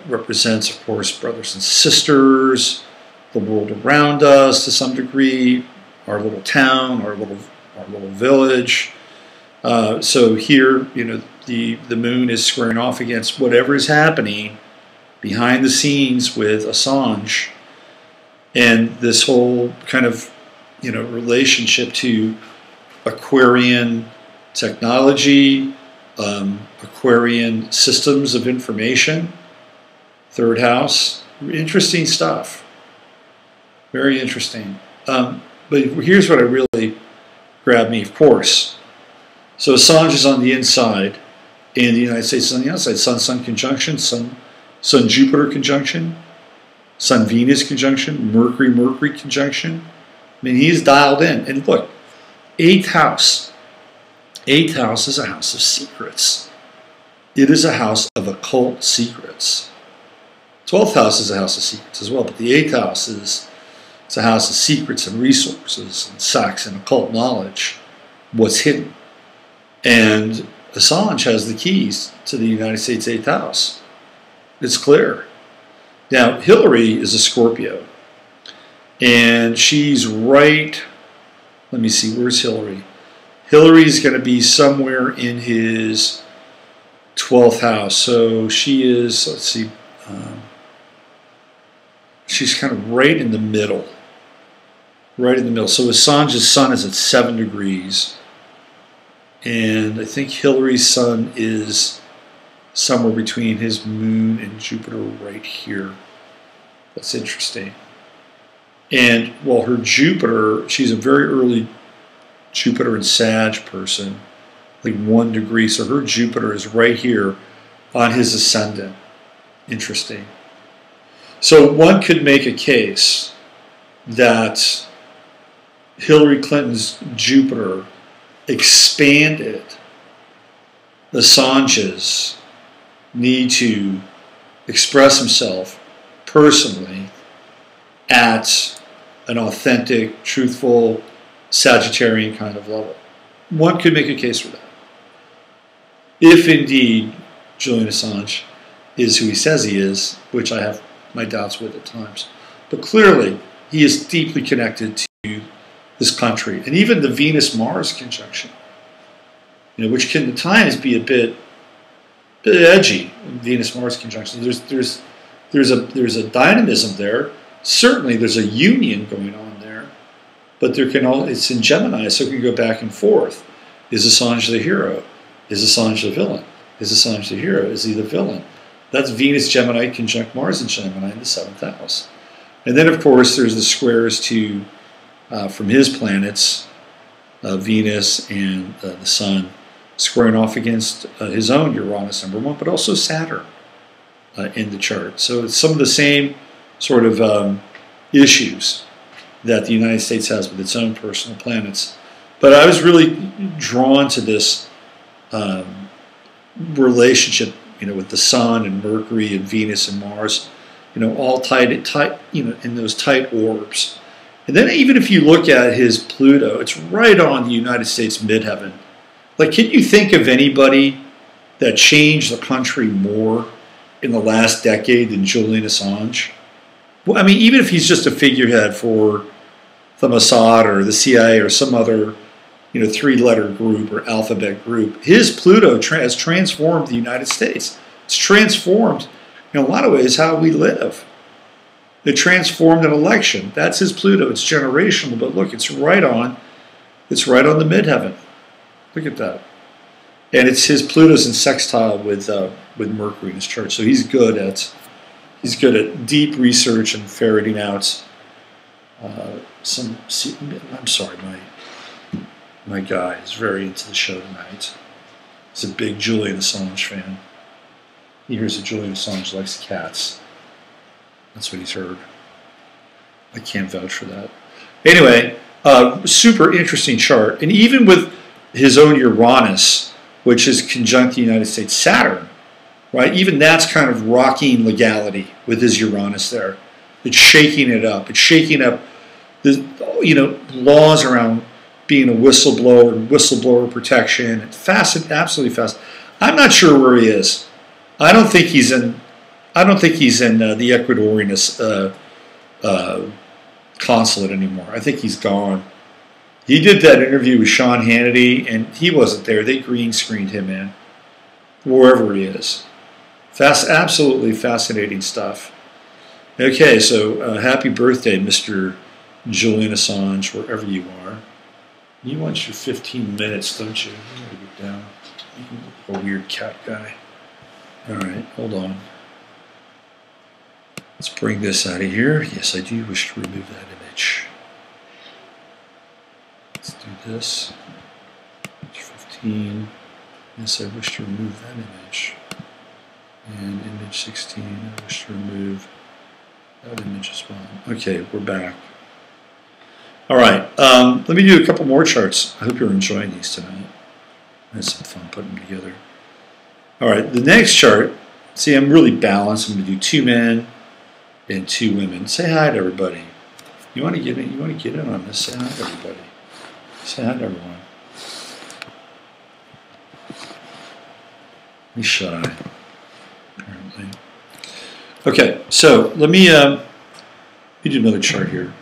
represents, of course, brothers and sisters, the world around us to some degree, our little town, our little village. So here, you know, the moon is squaring off against whatever is happening behind the scenes with Assange, and this whole kind of, you know, relationship to Aquarian technology, Aquarian systems of information. Third house, interesting stuff. Very interesting. But here's what really grabbed me, of course. So Assange is on the inside, and the United States is on the outside. Sun-Sun conjunction, Sun-Jupiter conjunction, Sun-Venus conjunction, Mercury-Mercury conjunction. I mean, he's dialed in. And look, 8th house. 8th house is a house of secrets. It is a house of occult secrets. 12th house is a house of secrets as well, but the 8th house is a house of secrets and resources and sex and occult knowledge, what's hidden. And Assange has the keys to the United States 8th house. It's clear. Now, Hillary is a Scorpio, and she's right, let me see, where's Hillary? Hillary's going to be somewhere in his 12th house. So she is, let's see, she's kind of right in the middle. Right in the middle. So Assange's sun is at 7 degrees. And I think Hillary's sun is somewhere between his moon and Jupiter right here. That's interesting. And while her Jupiter, she's a very early Jupiter and Sag person, like 1 degree. So her Jupiter is right here on his ascendant. Interesting. So one could make a case that Hillary Clinton's Jupiter expanded Assange's need to express himself personally at an authentic, truthful, Sagittarian kind of level. One could make a case for that. If indeed Julian Assange is who he says he is, which I have my doubts with at times. But clearly, he is deeply connected to this country. And even the Venus-Mars conjunction, you know, which can at times be a bit edgy, Venus-Mars conjunction. There's a dynamism there. Certainly there's a union going on there. But there can it's in Gemini, so it can go back and forth. Is Assange the hero? Is Assange the villain? Is Assange the hero? Is he the villain? That's Venus, Gemini, conjunct Mars and Gemini in the 7th house. And then, of course, there's the squares to, from his planets, Venus and the Sun, squaring off against his own Uranus, #1, but also Saturn in the chart. So it's some of the same sort of issues that the United States has with its own personal planets. But I was really drawn to this relationship, you know, with the Sun and Mercury and Venus and Mars, you know, all tight, you know, in those tight orbs. And then even if you look at his Pluto, it's right on the United States midheaven. Like, can you think of anybody that changed the country more in the last decade than Julian Assange? Well, I mean, even if he's just a figurehead for the Mossad or the CIA or some other, you know, 3-letter group or alphabet group, his Pluto has transformed the United States. It's transformed, in a lot of ways, how we live. It transformed an election. That's his Pluto. It's generational, but look, it's right on the midheaven. Look at that. And it's his Pluto's in sextile with Mercury in his chart. So he's good at deep research and ferreting out I'm sorry, my guy is very into the show tonight. He's a big Julian Assange fan. He hears that Julian Assange likes cats. That's what he's heard. I can't vouch for that. Anyway, super interesting chart. And even with his own Uranus, which is conjunct the United States Saturn, right? Even that's kind of rocking legality with his Uranus there. It's shaking it up. It's shaking up the, laws around being a whistleblower, whistleblower protection. It's absolutely fascinating. I'm not sure where he is. I don't think he's in the Ecuadorian consulate anymore. I think he's gone. He did that interview with Sean Hannity, and he wasn't there. They green screened him in, wherever he is. Absolutely fascinating stuff. Okay, so happy birthday, Mr. Julian Assange, wherever you are. You want your 15 minutes, don't you? You gotta get down. You look like a weird cat guy. All right, hold on. Let's bring this out of here. Yes, I do wish to remove that image. Let's do this. Image 15. Yes, I wish to remove that image. And image 16, I wish to remove that image as well. Okay, we're back. All right, let me do a couple more charts. I hope you're enjoying these tonight. I had some fun putting them together. All right, the next chart, see, I'm really balanced. I'm going to do 2 men and 2 women. Say hi to everybody. You want to get in? You want to get in on this? Say hi to everybody. Say hi to everyone. He's shy, apparently. Okay, so let me do another chart here.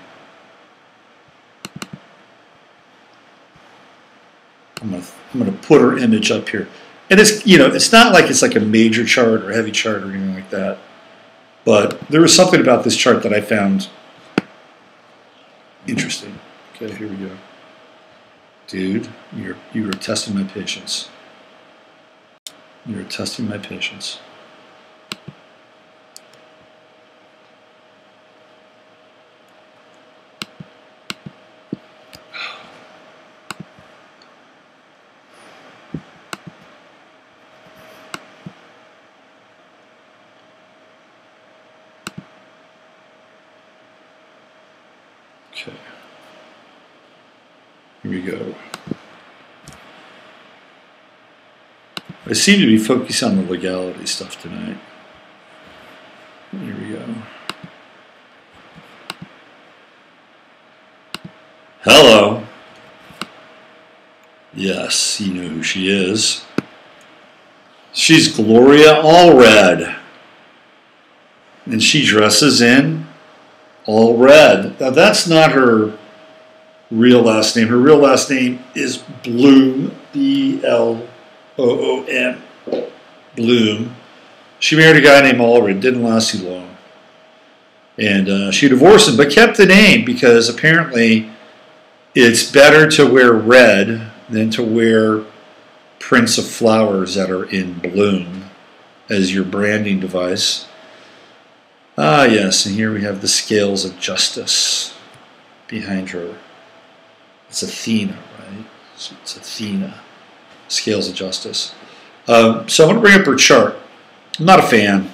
I'm gonna put her image up here, and it's it's not like it's like a major chart or a heavy chart or anything like that. But there was something about this chart that I found interesting. Okay, here we go. Dude, you are testing my patience. You're testing my patience. Okay. Here we go. I seem to be focused on the legality stuff tonight. Here we go. Hello. Yes, you know who she is. She's Gloria Allred. And she dresses in all red. Now that's not her real last name. Her real last name is Bloom, B-L-O-O-M, Bloom. She married a guy named Allred. Didn't last too long. And she divorced him, but kept the name because apparently it's better to wear red than to wear prints of flowers that are in bloom as your branding device. Ah, yes, and here we have the scales of justice behind her. It's Athena, right? It's Athena. Scales of justice. So I'm going to bring up her chart. I'm not a fan.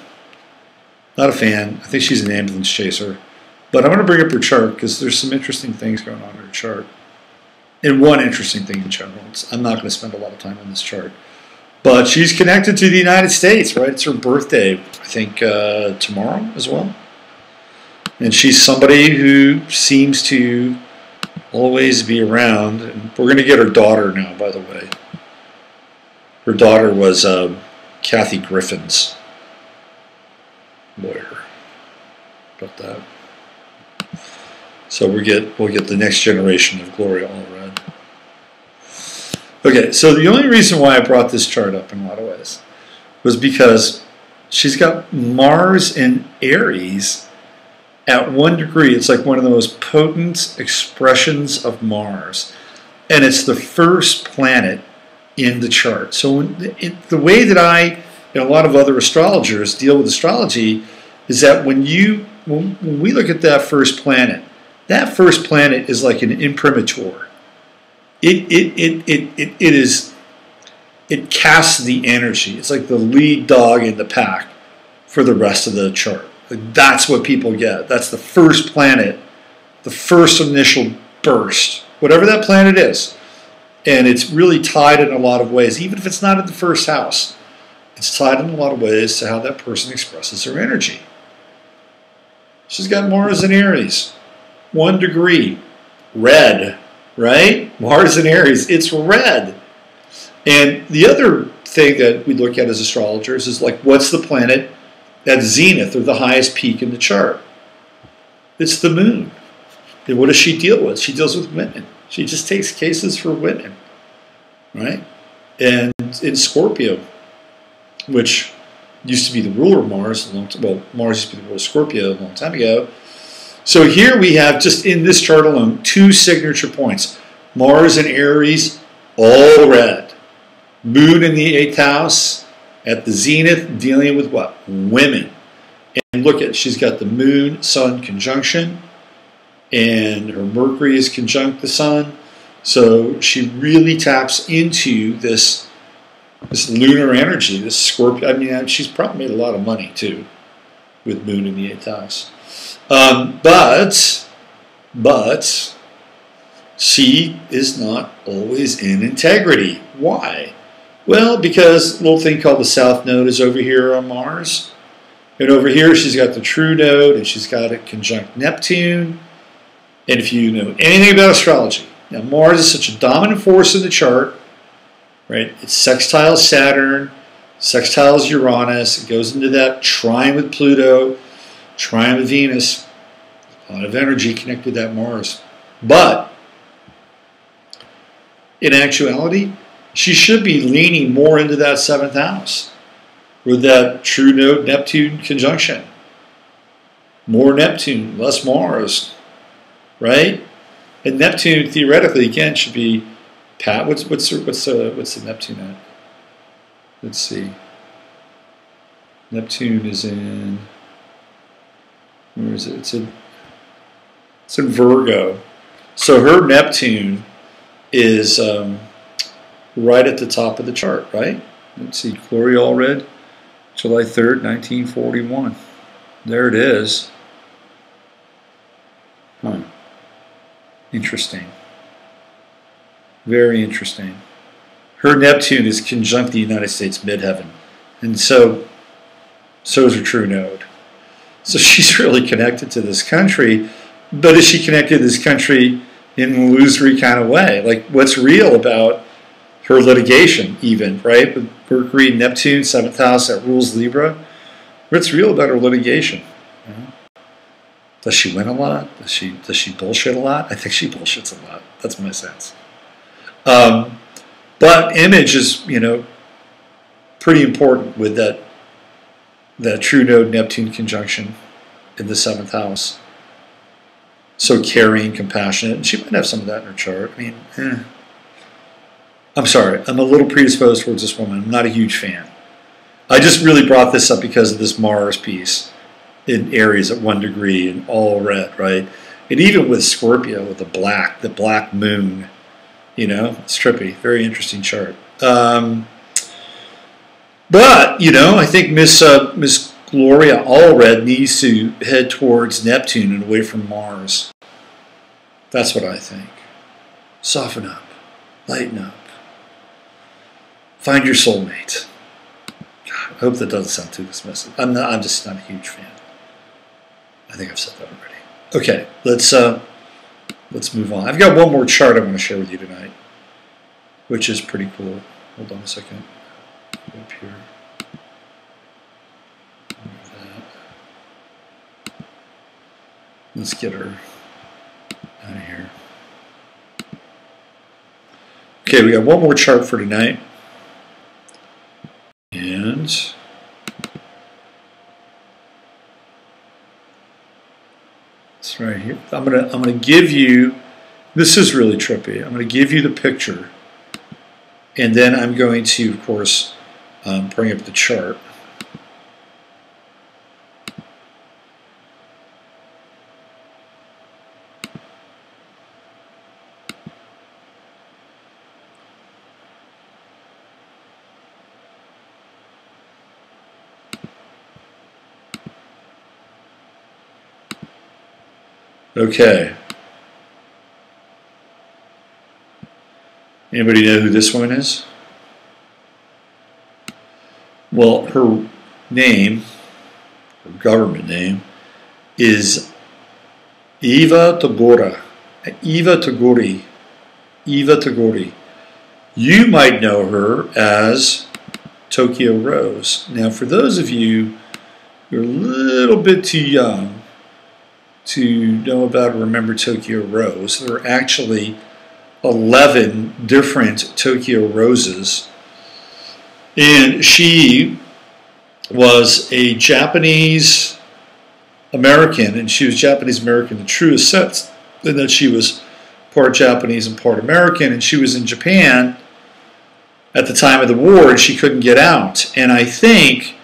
Not a fan. I think she's an ambulance chaser. But I'm going to bring up her chart because there's some interesting things going on in her chart. And one interesting thing in general. I'm not going to spend a lot of time on this chart. But she's connected to the United States, right? It's her birthday, I think, tomorrow as well. And she's somebody who seems to always be around. And we're going to get her daughter now, by the way. Her daughter was Kathy Griffin's lawyer. About that. So we'll get the next generation of Gloria Allred. Okay, so the only reason why I brought this chart up in a lot of ways was because she's got Mars in Aries at 1 degree. It's like one of the most potent expressions of Mars. And it's the first planet in the chart. So the way that I and a lot of other astrologers deal with astrology is that when we look at that first planet is like an imprimatur. It is it casts the energy. It's like the lead dog in the pack for the rest of the chart. Like that's what people get. That's the first planet, the first initial burst, whatever that planet is. And it's really tied in a lot of ways, even if it's not in the first house. It's tied in a lot of ways to how that person expresses their energy. She's got Mars in Aries, 1 degree, red, right? Mars in Aries, it's red. And the other thing that we look at as astrologers is like, what's the planet at zenith or the highest peak in the chart? It's the moon. And what does she deal with? She deals with women. She just takes cases for women, right? And in Scorpio, which used to be the ruler of Mars, Mars used to be the ruler of Scorpio a long time ago. So here we have, just in this chart alone, 2 signature points. Mars in Aries, all red. Moon in the 8th house, at the zenith, dealing with what? Women. And look at, she's got the moon, sun conjunction, and her Mercury is conjunct the sun. So she really taps into this lunar energy, this Scorpio. I mean, she's probably made a lot of money too with moon in the 8th house. But she is not always in integrity. Why? Well, because a little thing called the South Node is over here on Mars. And over here she's got the True Node, and she's got a conjunct Neptune. And if you know anything about astrology, now Mars is such a dominant force in the chart, right? It sextiles Saturn, sextiles Uranus, it goes into that trine with Pluto, trine with Venus, a lot of energy connected to that Mars. But in actuality, she should be leaning more into that 7th house with that True Node Neptune conjunction. More Neptune, less Mars, right? And Neptune theoretically again should be Pat. What's the Neptune at? Let's see. Neptune is in, where is it? It's in Virgo. So her Neptune is right at the top of the chart, right? Let's see, Gloria Allred, July 3rd, 1941. There it is. Huh. Interesting. Very interesting. Her Neptune is conjunct the United States midheaven. And so is her True Node. So she's really connected to this country, but is she connected to this country in an illusory kind of way? Like, what's real about her litigation even, right? With Mercury, Neptune, 7th house, that rules Libra. What's real about her litigation? You know? Does she win a lot? Does she bullshit a lot? I think she bullshits a lot. That's my sense. But image is, you know, pretty important with that True Node Neptune conjunction in the 7th house. So caring, compassionate, and she might have some of that in her chart. I mean, I'm sorry, I'm a little predisposed towards this woman. I'm not a huge fan. I just really brought this up because of this Mars piece in Aries at 1 degree and all red, right? And even with Scorpio, with the black moon, you know, it's trippy. Very interesting chart. But, you know, I think Miss Gloria Allred needs to head towards Neptune and away from Mars. That's what I think. Soften up. Lighten up. Find your soulmate. God, I hope that doesn't sound too dismissive. I'm just not a huge fan. I think I've said that already. Okay, let's move on. I've got one more chart I want to share with you tonight, which is pretty cool. Hold on a second. Go up here. Let's get her out of here. Okay, we got one more chart for tonight. And it's right here. I'm gonna give you, this is really trippy. I'm gonna give you the picture, and then I'm going to, of course, bring up the chart. Okay. Anybody know who this woman is? Well, her name, her government name, is Eva Tagora. Eva Tagori. Eva Tagori. You might know her as Tokyo Rose. Now, for those of you who are a little bit too young to know about or remember Tokyo Rose, there are actually 11 different Tokyo Roses. And she was a Japanese American, and she was Japanese American in the truest sense, in that she was part Japanese and part American, and she was in Japan at the time of the war, and she couldn't get out. And I think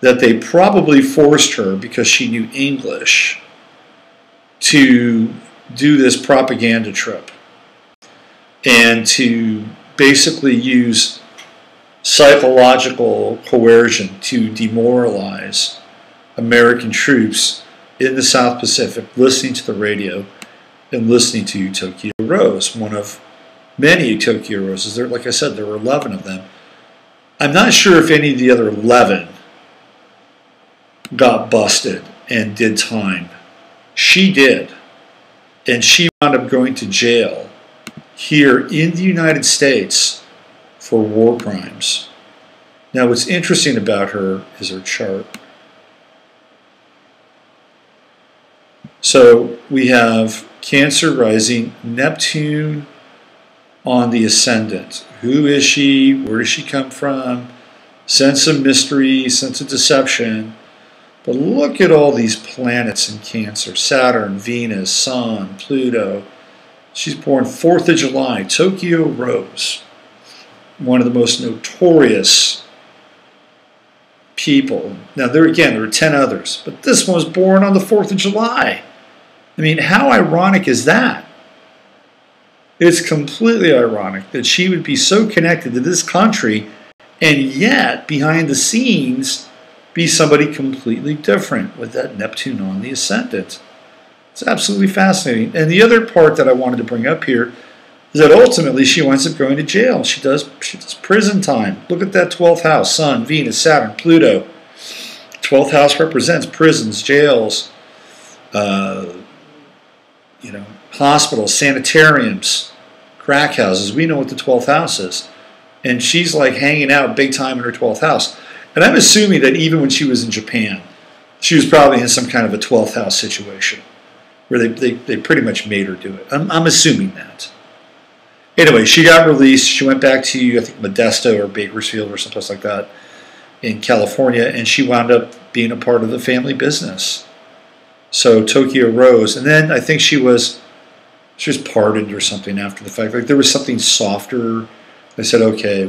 that they probably forced her, because she knew English, to do this propaganda trip and to basically use psychological coercion to demoralize American troops in the South Pacific, listening to the radio and listening to Tokyo Rose, one of many Tokyo Roses. There, like I said, there were 11 of them. I'm not sure if any of the other 11 got busted and did time. She did. And she wound up going to jail here in the United States for war crimes. Now, what's interesting about her is her chart. So we have Cancer rising, Neptune on the ascendant. Who is she? Where does she come from? Sense of mystery, sense of deception. But look at all these planets in Cancer. Saturn, Venus, Sun, Pluto. She's born 4th of July, Tokyo Rose. One of the most notorious people. Now, there were 10 others, but this one was born on the 4th of July. I mean, how ironic is that? It's completely ironic that she would be so connected to this country and yet, behind the scenes, be somebody completely different with that Neptune on the ascendant. It's absolutely fascinating. And the other part that I wanted to bring up here is that ultimately she winds up going to jail. She does prison time. Look at that 12th house, Sun, Venus, Saturn, Pluto. 12th house represents prisons, jails, hospitals, sanitariums, crack houses. We know what the 12th house is. And she's like hanging out big time in her 12th house. And I'm assuming that even when she was in Japan, she was probably in some kind of a 12th house situation where they pretty much made her do it. I'm assuming that. Anyway, she got released. She went back to, I think, Modesto or Bakersfield or someplace like that in California, and she wound up being a part of the family business. So Tokyo Rose. And then I think she was pardoned or something after the fact. Like there was something softer. They said, okay,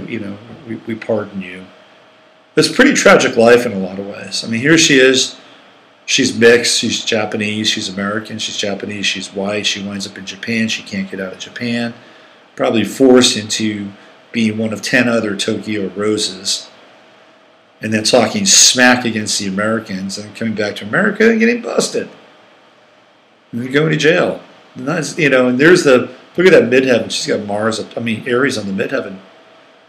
we pardon you. It's a pretty tragic life in a lot of ways. I mean, here she is. She's mixed. She's Japanese. She's American. She's Japanese. She's white. She winds up in Japan. She can't get out of Japan. Probably forced into being one of 10 other Tokyo Roses. And then talking smack against the Americans and coming back to America and getting busted. And then going to jail. And that's, and there's look at that midheaven. She's got Mars Aries on the midheaven.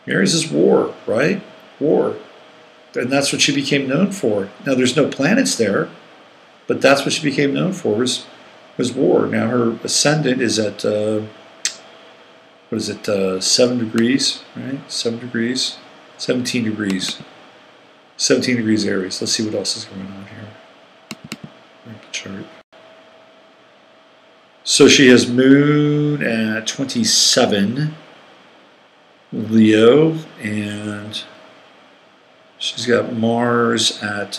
Aries is war, right? War. And that's what she became known for. Now, there's no planets there, but that's what she became known for was war. Now, her ascendant is at, 7 degrees, right? 7 degrees? 17 degrees. 17 degrees Aries. Let's see what else is going on here. Right, the chart. So she has Moon at 27, Leo, and she's got Mars at,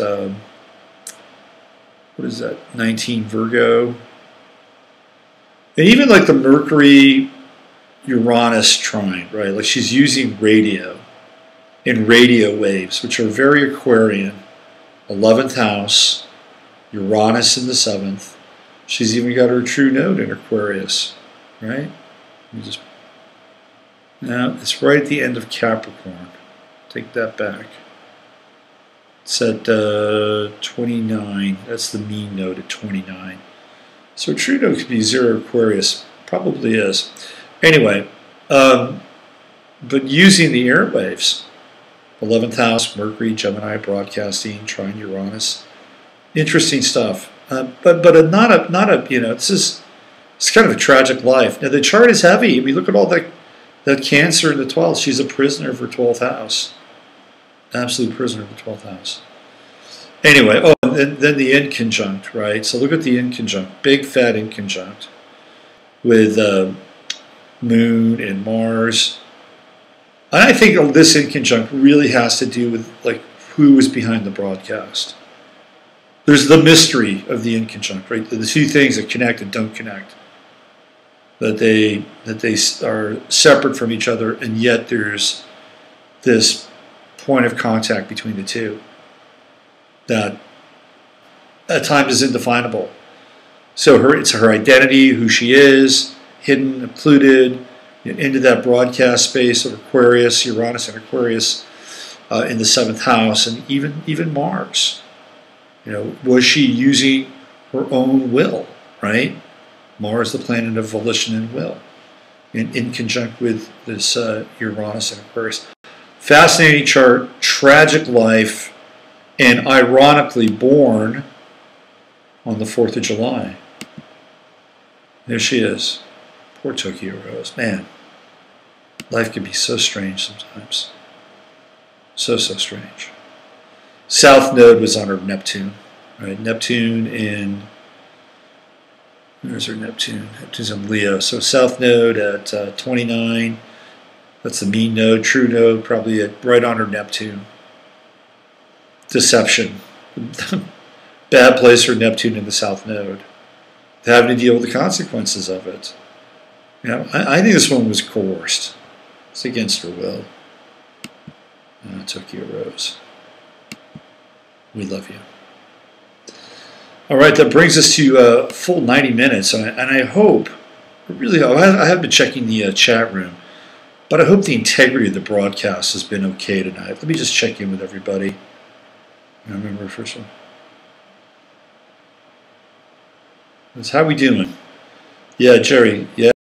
19 Virgo. And even like the Mercury Uranus trine, right? Like she's using radio and radio waves, which are very Aquarian. 11th house, Uranus in the 7th. She's even got her true node in Aquarius, right? Now, it's right at the end of Capricorn. Take that back. It's at 29. That's the mean node at 29. So true node could be 0 Aquarius. Probably is. Anyway, but using the airwaves, 11th house, Mercury, Gemini, broadcasting, trine Uranus, interesting stuff. But not a it's kind of a tragic life. Now the chart is heavy. I mean, look at all that Cancer in the 12th. She's a prisoner of her 12th house. Absolute prisoner of the 12th house. Anyway, then the inconjunct, right? So look at the inconjunct, big fat inconjunct with Moon and Mars. And I think this inconjunct really has to do with like who was behind the broadcast. There's the mystery of the inconjunct, right? The two things that connect and don't connect. That they are separate from each other, and yet there's this point of contact between the two that at times is indefinable. So it's her identity, who she is, hidden, occluded, into that broadcast space of Aquarius, Uranus and Aquarius in the 7th house, and even Mars. Was she using her own will, right? Mars, the planet of volition and will, in conjunct with this Uranus and Aquarius. Fascinating chart, tragic life, and ironically born on the 4th of July. There she is. Poor Tokyo Rose. Man, life can be so strange sometimes. So strange. South node was on her Neptune. Right? Neptune in... There's her Neptune. Neptune's in Leo. So South node at 29. That's the mean node. True node probably right on her Neptune. Deception. Bad place for Neptune in the South node. Having to deal with the consequences of it. I think this one was coerced. It's against her will. Tokyo Rose. We love you. All right, that brings us to a full 90 minutes, and I hope, really, I have been checking the chat room, but I hope the integrity of the broadcast has been okay tonight. Let me just check in with everybody. I remember the first one. How we doing? Yeah, Jerry. Yeah.